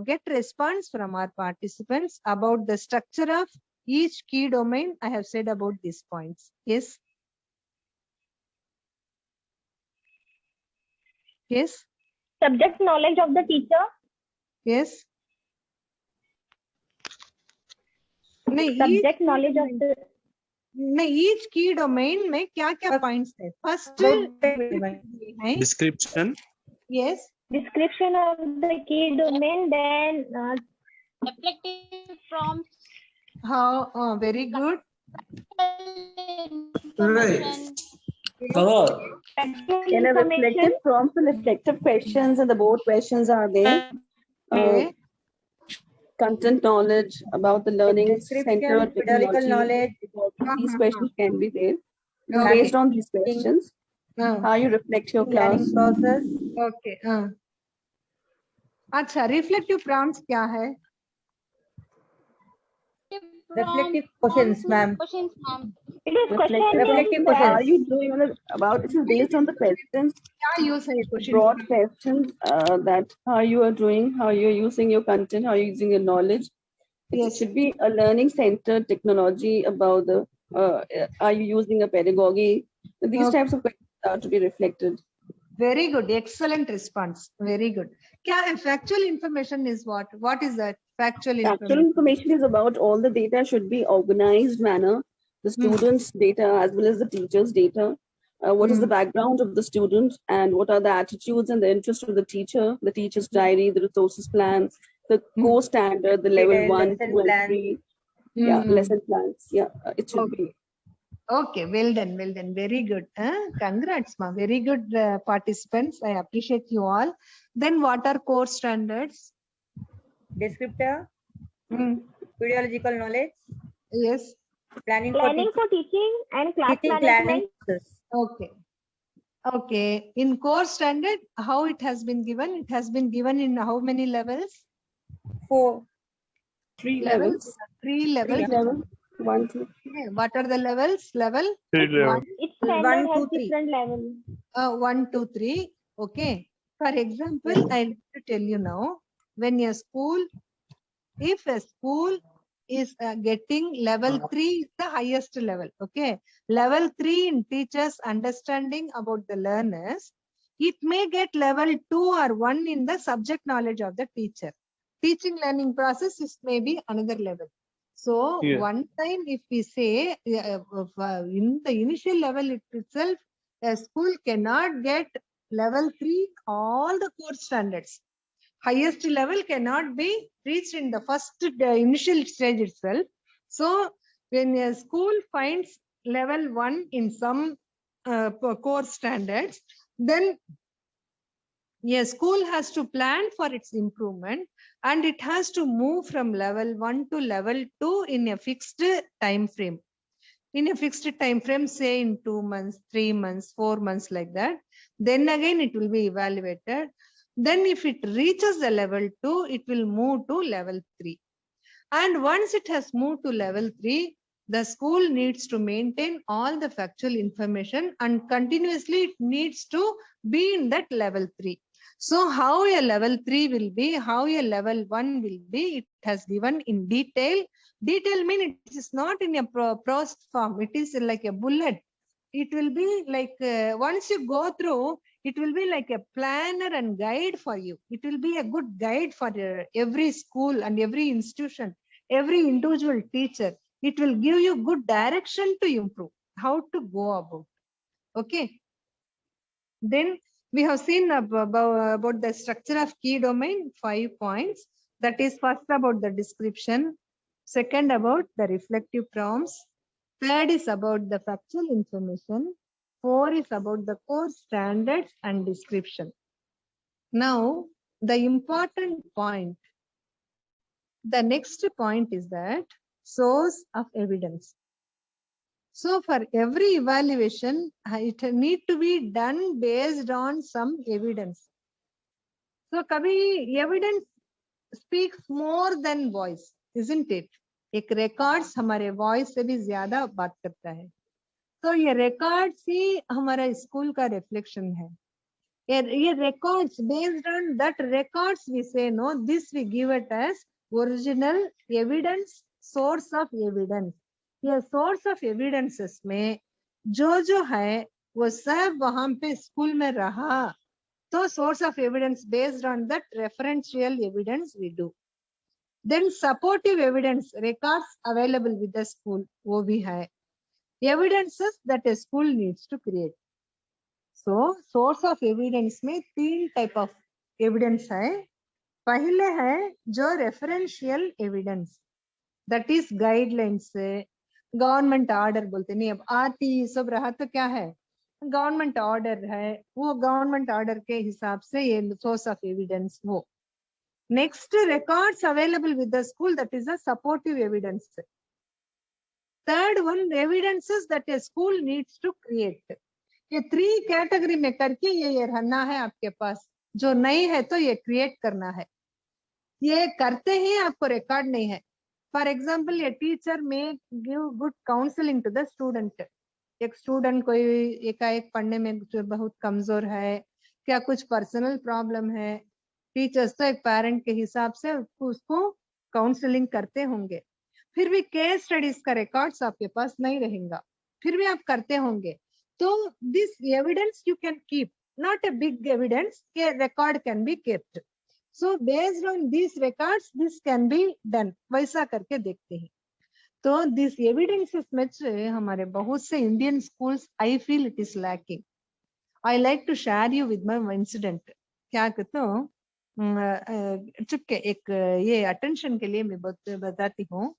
get response from our participants about the structure of each key domain. I have said about these points. Yes. Yes. Subject knowledge of the teacher. Yes. Subject knowledge of the. each key domain में क्या क्या points है? First description. Yes. Description of the key domain, then Reflective prompts. How? Very good. Right. In a reflective prompts and reflective questions, and the board questions are there. Okay. Content knowledge about the learning center, pedagogical knowledge. These questions can be there. Based on these questions, how you reflect your class. Planning process. Okay. अच्छा, reflective prompts क्या है? Reflective questions, ma'am. Questions, ma'am. It is question. Reflective Are questions. you doing about this is based on the questions, क्या use है question? broad questions that how you are doing, how you are using your content, how you are using your knowledge. It should be a learning center technology about the are you using a pedagogy? These types of questions are to be reflected. Very good, excellent response. Very good. क्या है? Factual information is what? What is that? Factual Factual information. information is about all the data should be organized manner, the students' data as well as the teachers' data. What is the background of the student and what are the attitudes and the interests of the teacher, the teacher's diary, the resources plans, the core standard, the level 1, 2, and 3. Yeah, lesson plans. Yeah, it should be. Okay, well done, well done. Very good. Congrats, ma. Very good participants. I appreciate you all. Then what are core standards? Descriptor. Pedagogical knowledge. Yes. Planning for teaching and class Teaching management. planning. Okay. Okay. In core standard, how it has been given? It has been given in how many levels? 4. 3 levels. 3 levels. 3 levels. 1, 2. Okay. What are the levels? Level? 3 level. Each standard 1, 2, has 3. different level. 1, 2, 3. Okay. For example, I'll tell you now, when a school if a school is getting level 3 is the highest level. Okay, level 3 in teachers understanding about the learners, it may get level 2 or 1 in the subject knowledge of the teacher. Teaching learning process is maybe another level. So Yeah. one time if we say in the initial level itself, a school cannot get level 3 all the core standards. Highest level cannot be reached in the first initial stage itself. So when a school finds level 1 in some core standards, then a school has to plan for its improvement, and it has to move from level 1 to level 2 in a fixed time frame. In a fixed time frame, say in 2 months, 3 months, 4 months, like that. Then again it will be evaluated. Then if it reaches the level 2, it will move to level 3. And once it has moved to level 3, the school needs to maintain all the factual information, and continuously it needs to be in that level 3. So how a level 3 will be, how a level 1 will be, it has given in detail. Detail means it is not in a prose form. It is like a bullet. It will be like once you go through, it will be like a planner and guide for you. It will be a good guide for every school and every institution, every individual teacher. It will give you good direction to improve, how to go about. Okay. Then we have seen about the structure of key domain, 5 points. That is first about the description, second about the reflective prompts, third is about the factual information, 4 is about the core standards and description. Now, the important point, the next point is that source of evidence. So for every evaluation, it need to be done based on some evidence. So kabhi evidence speaks more than voice, isn't it? एक records हमारे voice से भी ज़्यादा बात करता है. तो ये records ही हमारा school का reflection है. ये records, based on that records we say no, this we give it as original evidence, source of evidence. ये source of evidences में जो है वो सब वहां पे स्कूल में रहा, तो source of evidence based on that referential evidence we do. Then supportive evidence, records available with the school, वो भी है. Evidences that a school needs to create. So source of evidence में 3 type of evidence है. पहले है जो referential evidence, that is guidelines से, government order बोलते नहीं, अब आरटी सब रहा तो क्या है, गवर्नमेंट ऑर्डर है, वो गवर्नमेंट ऑर्डर के हिसाब से ये सोर्स ऑफ एविडेंस. वो next records available with the school, that is a supportive evidence. Third one, evidences that a school needs to create. ये 3 कैटेगरी में करके ये रहना है आपके पास. जो नहीं है तो ये क्रिएट करना है. ये करते ही आपको रिकॉर्ड नहीं है. For example, a teacher may give good counseling to the student. एक स्टूडेंट कोई एकाएक पढ़ने में बहुत कमजोर है, क्या कुछ पर्सनल प्रॉब्लम है, टीचर्स तो एक पेरेंट के हिसाब से उसको काउंसलिंग करते होंगे. फिर भी केस स्टडीज का रिकॉर्ड्स आपके पास नहीं रहेगा, फिर भी आप करते होंगे. तो this evidence you can keep, not a big evidence, के record can be kept. So based on these records, this can be done. वैसा करके देखते हैं. तो this evidences में हमारे बहुत से Indian schools, I feel it is lacking. I like to share you with my incident. क्या कहते हो, चुपके एक ये attention के लिए मैं बताती हूँ.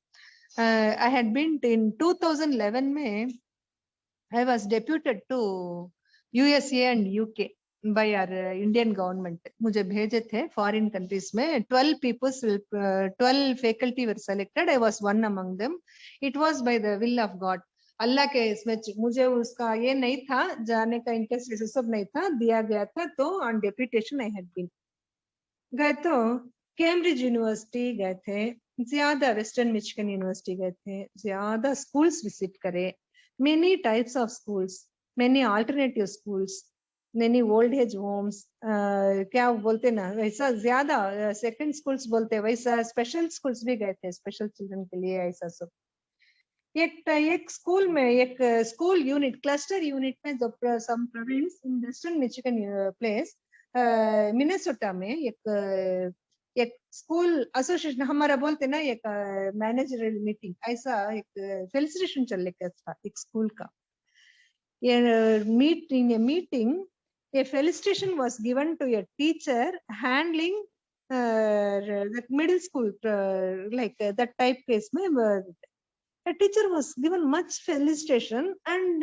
I had been in 2011 में I was deputed to USA and UK by our Indian government. मुझे भेजे थे foreign countries में. 12 faculty were selected. I was one among them. It was by the will of God. अल्लाह के इसमें मुझे उसका ये नहीं था, जाने का इंटरेस्ट सब नहीं था, दिया गया था. तो on deputation I had been. गए तो कैम्ब्रिज यूनिवर्सिटी गए थे, ज्यादा वेस्टर्न मिशिगन यूनिवर्सिटी गए थे, ज्यादा स्कूल्स विजिट करे, many types of schools, many alternative schools. many old age homes, क्या बोलते ना वैसा ज्यादा सेकंड स्कूल्स बोलते हैं, वैसा स्पेशल स्कूल्स भी गए थे स्पेशल चिल्ड्रन के लिए, ऐसा सब। एक स्कूल में एक स्कूल यूनिट क्लस्टर यूनिट में जो some province in western Michigan place Minnesota में एक स्कूल एसोसिएशन हमारा बोलते ना एक मैनेजरल मीटिंग, ऐसा एक फेलिसिटेशन चल रहा था एक स्कूल का। meeting, a felicitation was given to a teacher handling the middle school, like that type case mein, a teacher was given much felicitation and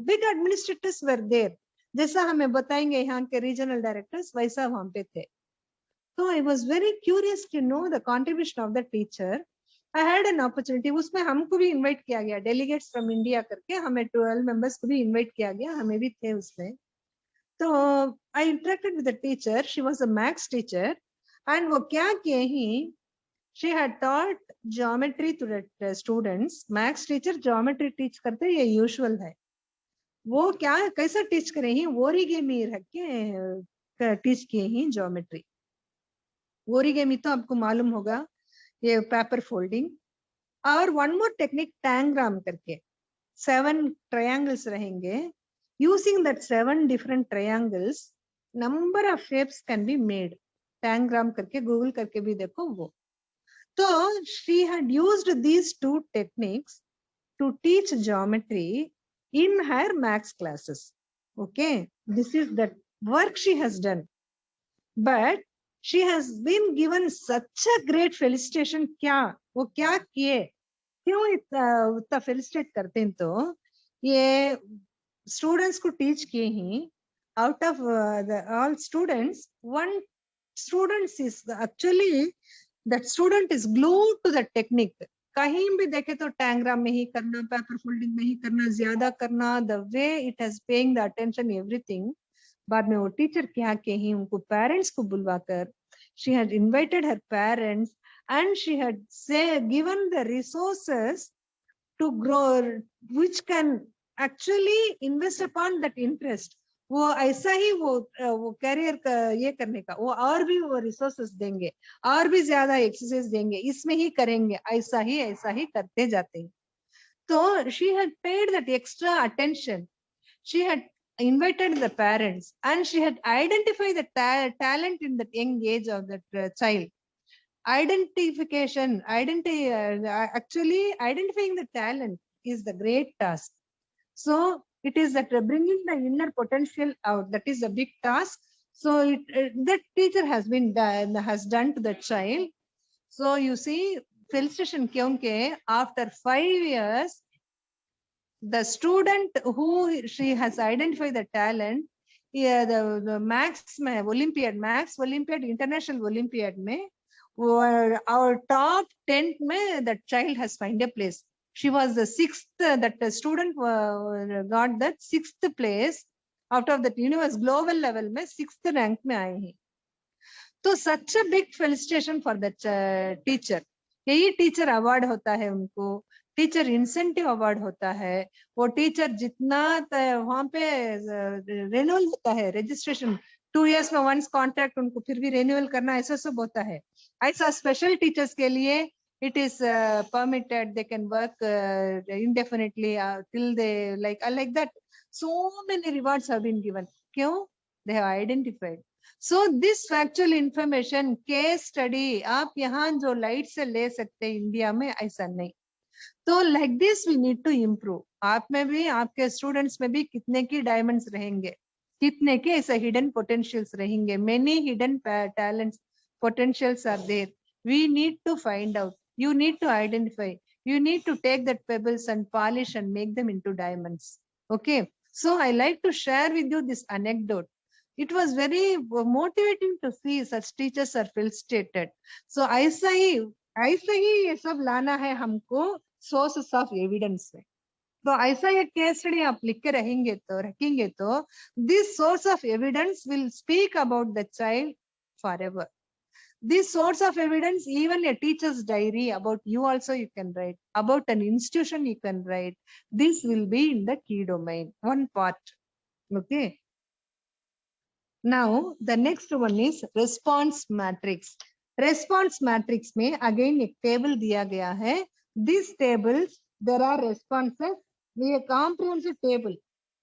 big administrators were there, जैसा हमें बताएंगे यहाँ के regional directors वैसा वहाँ पे थे। So I was very curious to know the contribution of the teacher. I had an opportunity, उसमें हमको भी invite किया गया, delegates from India करके हमें 12 members को भी invite किया गया, हमें भी थे उसमें। तो I interacted with the teacher. She was a maths teacher and वो क्या किए ही, she had taught geometry to the students. Maths teacher geometry teach करते ये usual है। वो क्या कैसा teach करे ही, origami रख के teach किए ही geometry। origami तो आपको मालूम होगा, ये पेपर फोल्डिंग, और वन मोर टेक्निक टैंग्राम करके 7 ट्रायंगल्स रहेंगे, using that 7 different triangles number of shapes can be made, tangram करके गूगल करके भी देखो वो। तो she had used these 2 techniques to teach geometry in her maths classes. Okay, this is that work she has done, but she has been given such a great felicitation। क्या वो क्या किए, क्यों इतना फेलिसिटेट करते हैं, तो ये स्टूडेंट्स को टीच किए ही, out of all students one student is actually, that student is glued to the technique। कहीं भी देखे तो टैंग्राम में ही करना, पेपर फोल्डिंग में ही करना, ज्यादा करना, the way it has paying the attention everything। बाद में वो टीचर क्या के ही उनको पेरेंट्स को बुलवाकर, she had invited her parents and she had given the resources to grow, which can actually invest upon that interest। वो ऐसा ही वो कैरियर का ये करने का, वो और भी वो रिसोर्सेस देंगे, और भी ज्यादा एक्सरसाइज देंगे, इसमें ही करेंगे, ऐसा ही करते जाते हैं। तो she had paid that extra attention, she had invited the parents and she had identified the talent in the young age of that child। Identification, actually identifying the talent is the great task। So it is that bringing the inner potential out, that is a big task। So that teacher has done to the child। So you see, felicitation kyunki after 5 years, the student who she has identified the talent, the maths Olympiad international Olympiad में our top 10 में that child has find a place। She was the 6th, that student got that 6th place out of that universe global level में 6th rank में आए हैं। तो such a big felicitation for that teacher। यही teacher award होता है उनको, teacher incentive award होता है। वो टीचर जितना वहां पे रेन्यूअल होता है, रजिस्ट्रेशन 2 years में वंस कॉन्ट्रैक्ट, उनको फिर भी रेन्यूअल करना, ऐसा सब होता है। ऐसा स्पेशल टीचर्स के लिए it is permitted, they can work indefinitely till they like that। So many rewards have been given। क्यों? They have identified। So this factual information, case study, आप यहाँ जो लाइट से ले सकते हैं इंडिया में, ऐसा नहीं। तो like this we need to improve। आप में भी, आपके स्टूडेंट्स में भी कितने की डायमंड्स रहेंगे, कितने के ऐसे हिडन पोटेंशियल्स रहेंगे। Many hidden talents, potentials are there। We need to find out। You need to identify। You need to take that pebbles and polish and make them into diamonds। Okay, so I like to share with you this anecdote। It was very motivating to see such teachers are felicitated। So ऐसा ही ये सब लाना है हमको sources of evidence में। तो ऐसा ये केस स्टडी आप लिख के रखेंगे तो this source of evidence will speak about the child forever। This source of evidence, even a teacher's diary about you also you can write, about an institution you can write, this will be in the key domain, one part। Okay, Now the next one is response matrix. Response matrix में again एक table दिया गया है. This table there are responses. We a comprehensive table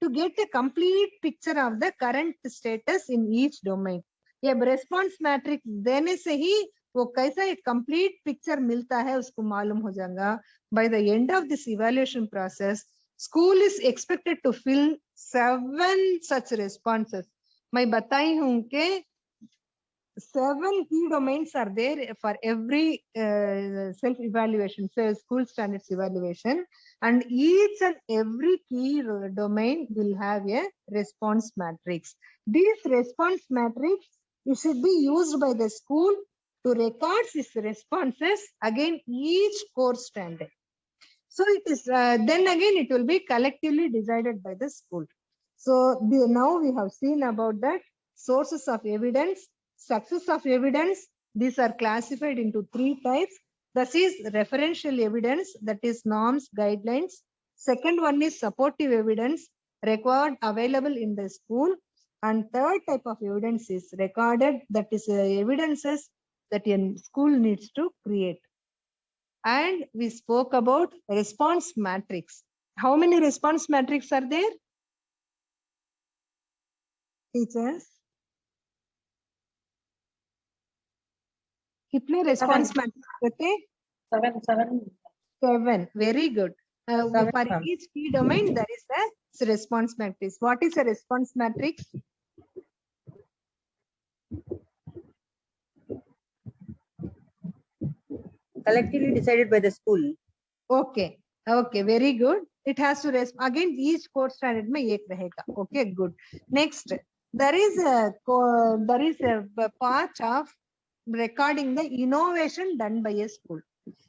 to get a complete picture of the current status in each domain. ये response matrix देने से ही वो कैसा एक complete picture मिलता है उसको मालूम हो जाएगा. By the end of this evaluation process, school is expected to fill 7 such responses. मैं बताई हूँ कि 7 key domains are there for every self-evaluation, so school standards evaluation, and each and every key domain will have a response matrix. This response matrix it should be used by the school to record its responses again each course standard. So it is then again it will be collectively decided by the school. So now we have seen about that sources of evidence, success of evidence. These are classified into 3 types. This is referential evidence, that is norms, guidelines. Second one is supportive evidence, record available in the school. And third type of evidence is recorded, that is evidences that a school needs to create. And we spoke about response matrix. How many response matrix are there? Teachers? कितने response matrix होते? 7. Very good. For each key domain, there is a response matrix. What is a response matrix? Collectively decided by the school. Okay. Okay. Very good. It has to again each course standard में एक रहेगा. Okay. Good. Next, there is a part of recording the innovation done by a school.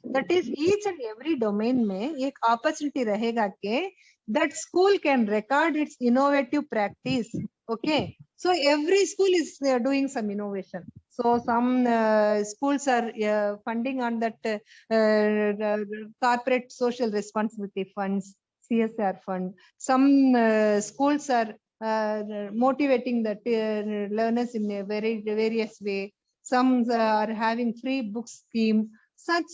That is each and every domain में एक opportunity रहेगा के that school can record its innovative practice. Okay. So every school is doing some innovation. So some schools are funding on that corporate social responsibility funds, CSR fund. Some schools are motivating the learners in a various way. Some are having free book scheme. Such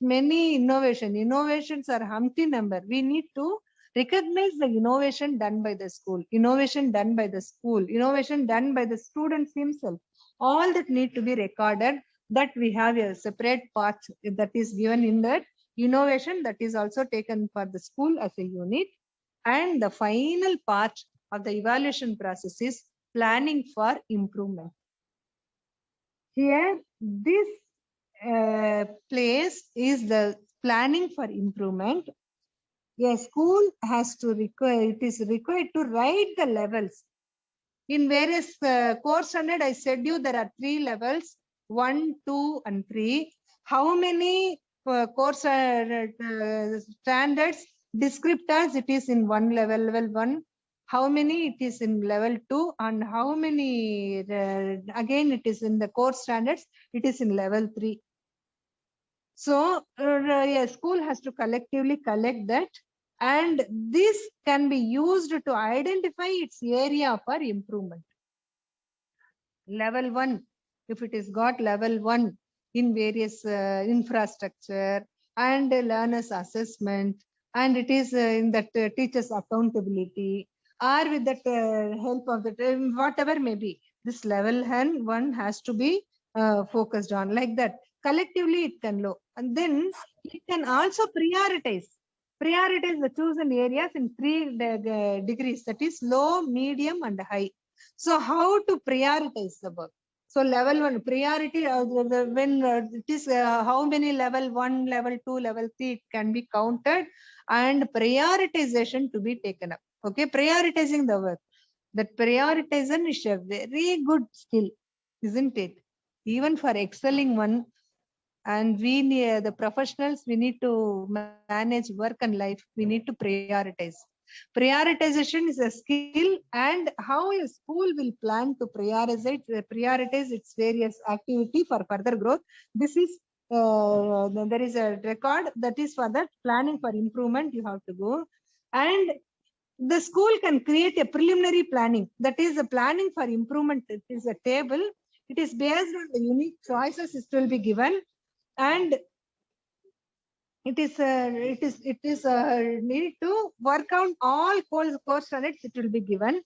many innovations are Humpty number. We need to recognize the innovation done by the school, innovation done by the school, innovation done by the students himself. All that need to be recorded. That we have a separate part that is given in that innovation, that is also taken for the school as a unit. And the final part of the evaluation process is planning for improvement. Here, this place is the planning for improvement. A school has to it is required to write the levels. In various course standard, I said you there are 3 levels, 1, 2, and 3. How many course standards descriptors it is in one level 1? How many it is in level 2, and how many again it is in the course standards it is in level 3. So a school has to collectively collect that, and this can be used to identify its area for improvement. Level 1, if it is got level 1 in various infrastructure and learners assessment, and it is in that teachers accountability, or with that help of the whatever may be, this level 1 has to be focused on like that. Collectively it can look, and then it can also prioritize the chosen areas in 3 degrees, that is low, medium, and high. So how to prioritize the work? So level 1 priority when it is how many level 1, level 2, level 3 it can be counted, and prioritization to be taken up. Okay, prioritizing the work. That prioritization is a very good skill, isn't it? Even for excelling one, and we need the professionals, we need to manage work and life, we need to prioritize. Prioritization is a skill, and how a school will plan to prioritize its various activity for further growth. This is there is a record that is for that planning for improvement you have to go. And the school can create a preliminary planning. That is a planning for improvement. It is a table. It is based on the unique choices it will be given, and it is need to work on all course credits it will be given,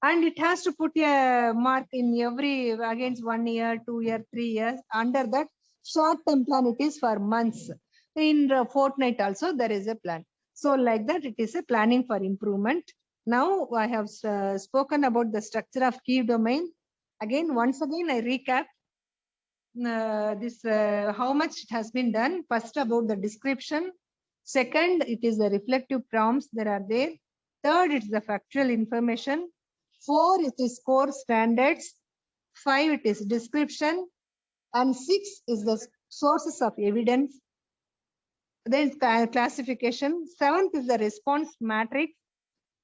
and it has to put a mark in every against 1 year, 2 year, 3 years. Under that short term plan, it is for months. In the fortnight also there is a plan. So like that, it is a planning for improvement. Now I have spoken about the structure of key domain. Once again I recap how much it has been done. First, about the description. Second, it is the reflective prompts that are there. Third, it is the factual information. 4, it is core standards. 5, it is description. And 6 is the sources of evidence. Then classification. 7th is the response matrix.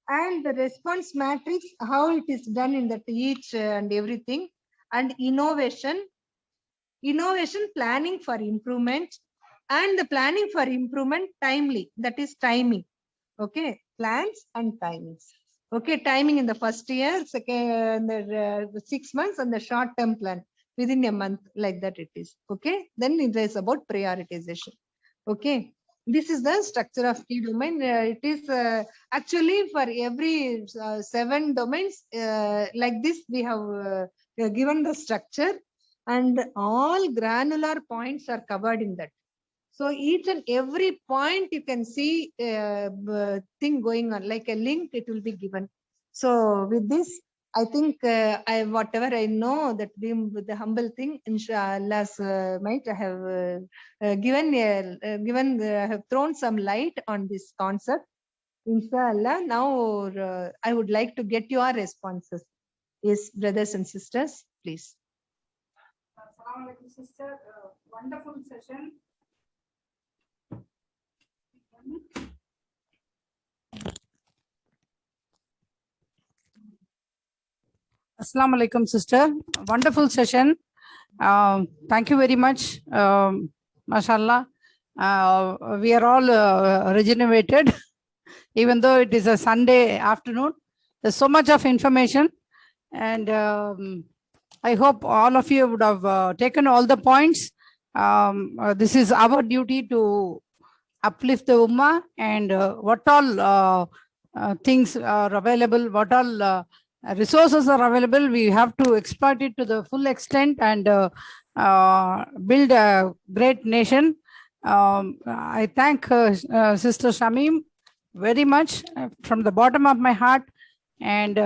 And the response matrix, how it is done in that each and everything. And innovation. Innovation, planning for improvement, and the planning for improvement timely, that is timing. Okay, plans and timings. Okay, timing in the first year, second, the 6 months, and the short term plan within a month, like that it is. Okay, then it is about prioritization. Okay, this is the structure of key domain. It is actually for every 7 domains like this, we have given the structure, and all granular points are covered in that. So each and every point you can see thing going on, like a link, it will be given. So with this, I think whatever I know, that with the humble thing, Inshallah, might I have I have thrown some light on this concept. Inshallah, now I would like to get your responses. Yes, brothers and sisters, please. Assalamualaikum, sister. Wonderful session. Assalamualaikum, sister. Wonderful session. Thank you very much. Mashallah. We are all regenerated, even though it is a Sunday afternoon. There's so much of information, and I hope all of you would have taken all the points. This is our duty to uplift the Ummah, and what all things are available, what all resources are available, we have to exploit it to the full extent and build a great nation. I thank Sister Shamim very much from the bottom of my heart, and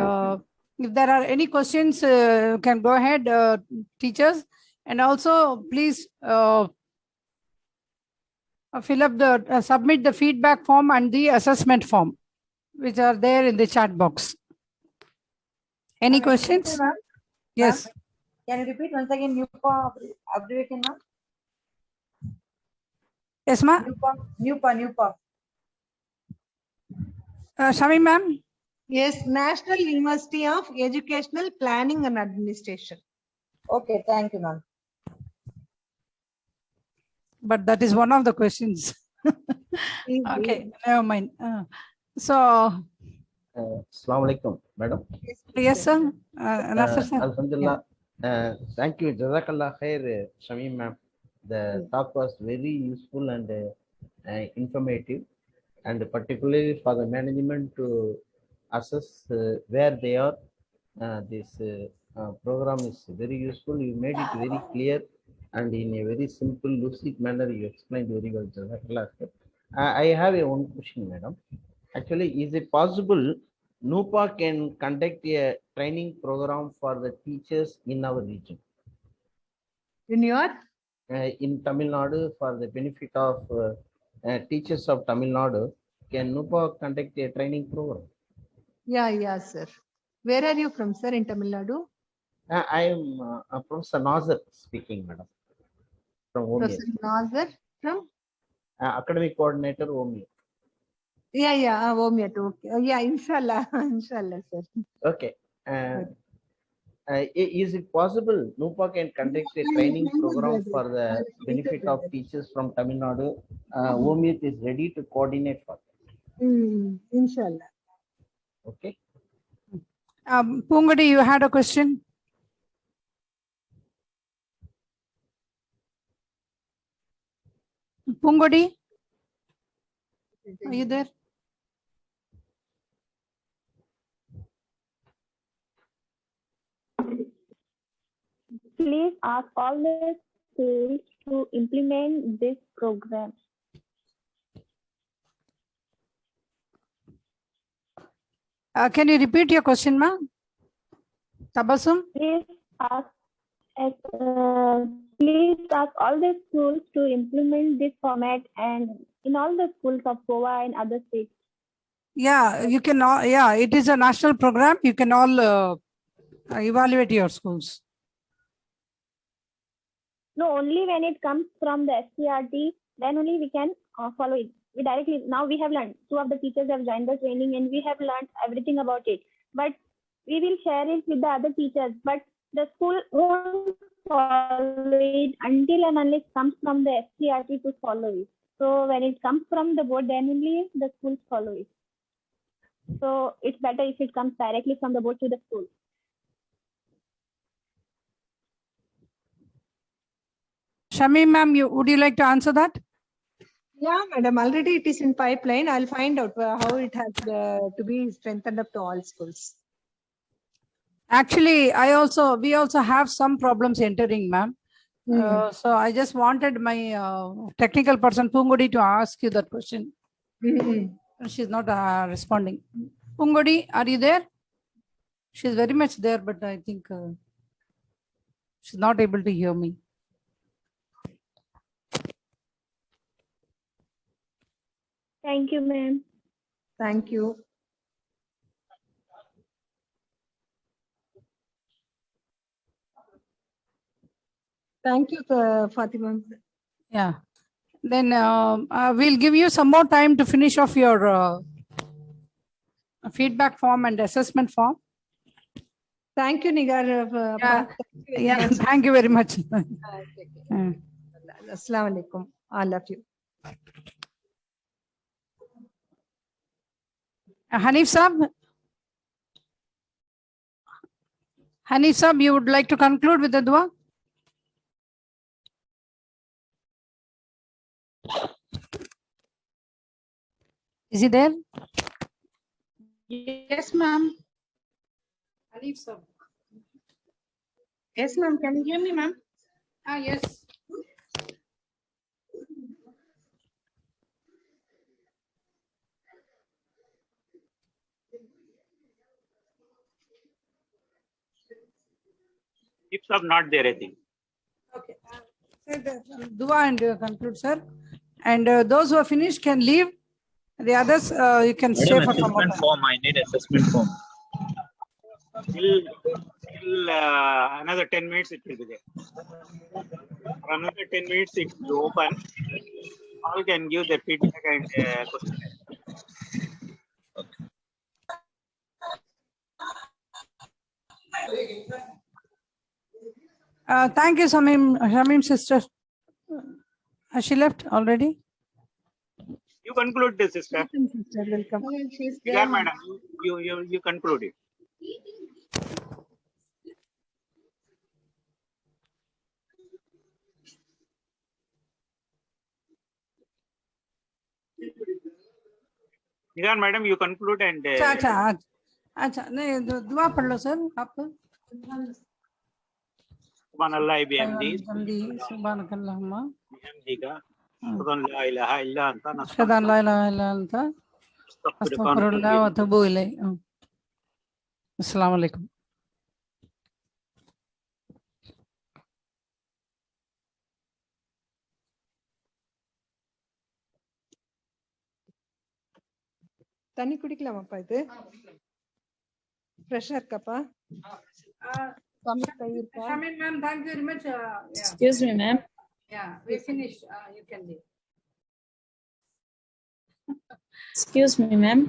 if there are any questions, you can go ahead, teachers, and also please fill up the submit the feedback form and the assessment form, which are there in the chat box. Any questions? Yes. Can you repeat once again? NUPA abbreviation, ma'am? Yes, ma'am. NUPA. Shami, ma'am. Yes, National University of Educational Planning and Administration. Okay, thank you, ma'am. But that is one of the questions. Okay, never mind. Assalamu alaikum, madam. Yes, sir. Nasser, sir. Alhamdulillah. Thank you. Jazakallah khair, Shamim ma'am. The talk was very useful and informative, and particularly for the management to assess where they are. This program is very useful. You made it very clear and in a very simple, lucid manner. You explained very well. Jazakallah khair. I have one question, madam. Actually, is it possible NUPA can conduct a training program for the teachers in our region? In your? In Tamil Nadu, for the benefit of teachers of Tamil Nadu, can NUPA conduct a training program? Yeah, sir. Where are you from, sir, in Tamil Nadu? I am Professor Nazar speaking, madam. From OMIA. Professor Nazar from? Academic Coordinator, OMIA. Yeah, OMIA too. Okay. Yeah, inshallah, inshallah, sir. Okay. Is it possible NUPA can conduct a training program for the benefit of teachers from Tamil Nadu? OMIA is ready to coordinate for that. Inshallah. Okay. Pungadi, you had a question? Pungadi, are you there? Please ask all the schools to implement this program. Can you repeat your question, ma'am? Tabassum? Please ask all the schools to implement this format and in all the schools of Goa and other states. Yeah, you can all, yeah, it is a national program. You can all evaluate your schools. No, only when it comes from the SCRT, then only we can follow it. We directly, now we have learned, 2 of the teachers have joined the training and we have learned everything about it. But we will share it with the other teachers, but the school won't follow it until and unless it comes from the SCRT to follow it. So when it comes from the board, then only the schools follow it. So it's better if it comes directly from the board to the school. Shamim, ma'am, would you like to answer that? Yeah, madam, already it is in pipeline. I'll find out how it has to be strengthened up to all schools. Actually, we also have some problems entering, ma'am. So I just wanted my technical person, Pungudi, to ask you that question. She's not responding. Pungudi, are you there? She's very much there, but I think she's not able to hear me. Thank you, ma'am. Thank you. Thank you, Fatima. Yeah. Then we'll give you some more time to finish off your feedback form and assessment form. Thank you, Nigar. Yeah, thank you very much. Assalamu alaikum. All of you. Hanif Sab, you would like to conclude with the dua? Is he there? Yes, ma'am. Hanif Sab. Yes, ma'am. Can you hear me, ma'am? Yes. If sub not there, I think. Okay. Say the dua and conclude, sir. And those who are finished can leave. The others, you can stay for some more time. Form. I need assessment form. Till another 10 minutes, it will be there. For another 10 minutes, it will open. All can give their feedback and question. Thank you, Shamim sister. Has she left already? You conclude this, sister. Sister, welcome. Yeah, madam. You conclude it. Nigar, madam, you conclude and. अच्छा नहीं दुआ पढ़ लो sir आप. Subhanallah bihamdi. Subhanakallahumma. Bihamdika. Ashhadu la ilaha illa anta. Ashhadu an la ilaha illa anta. Astaghfirullah wa atubu ilayh. Assalamu alaikum. தண்ணி குடிக்கலாமாப்பா இது ஃப்ரெஷ்ஷா இருக்காப்பா Shamin ma'am, thank you very much. Excuse me, ma'am. Yeah, we finished. You can leave. Excuse me, ma'am.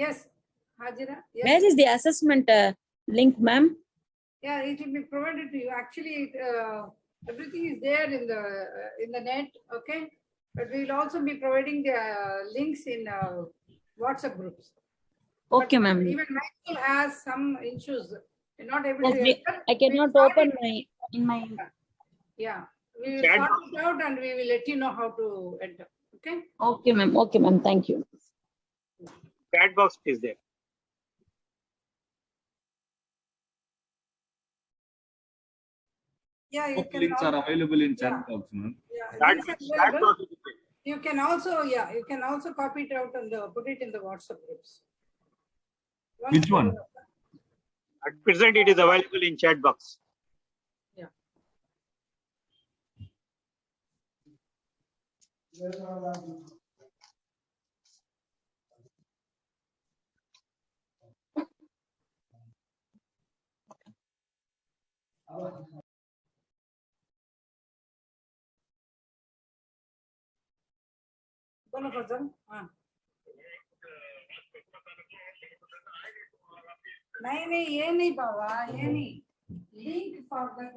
Yes, Hajira. Yes. Where is the assessment link, ma'am? Yeah, it will be provided to you. Actually, everything is there in the net. Okay, but we will also be providing the links in WhatsApp groups. Okay, ma'am. Even my school has some issues. You're not able Yes, to enter. I cannot We'll sort open it. Yeah, we will Chat sort it out and we will let you know how to enter. Okay? Okay, ma'am. Okay, ma'am. Thank you. Chat box is there. Yeah, you Both can. links are al- available in Yeah. chat box, ma'am. Yeah, Chat, links are chat available. box is there. You can also, yeah, you can also copy it out and put it in the WhatsApp groups. Once Which one? At present, it is available in chat box. Yeah. बोलो फजल हाँ नहीं ये नहीं बाबा ये नहीं link for the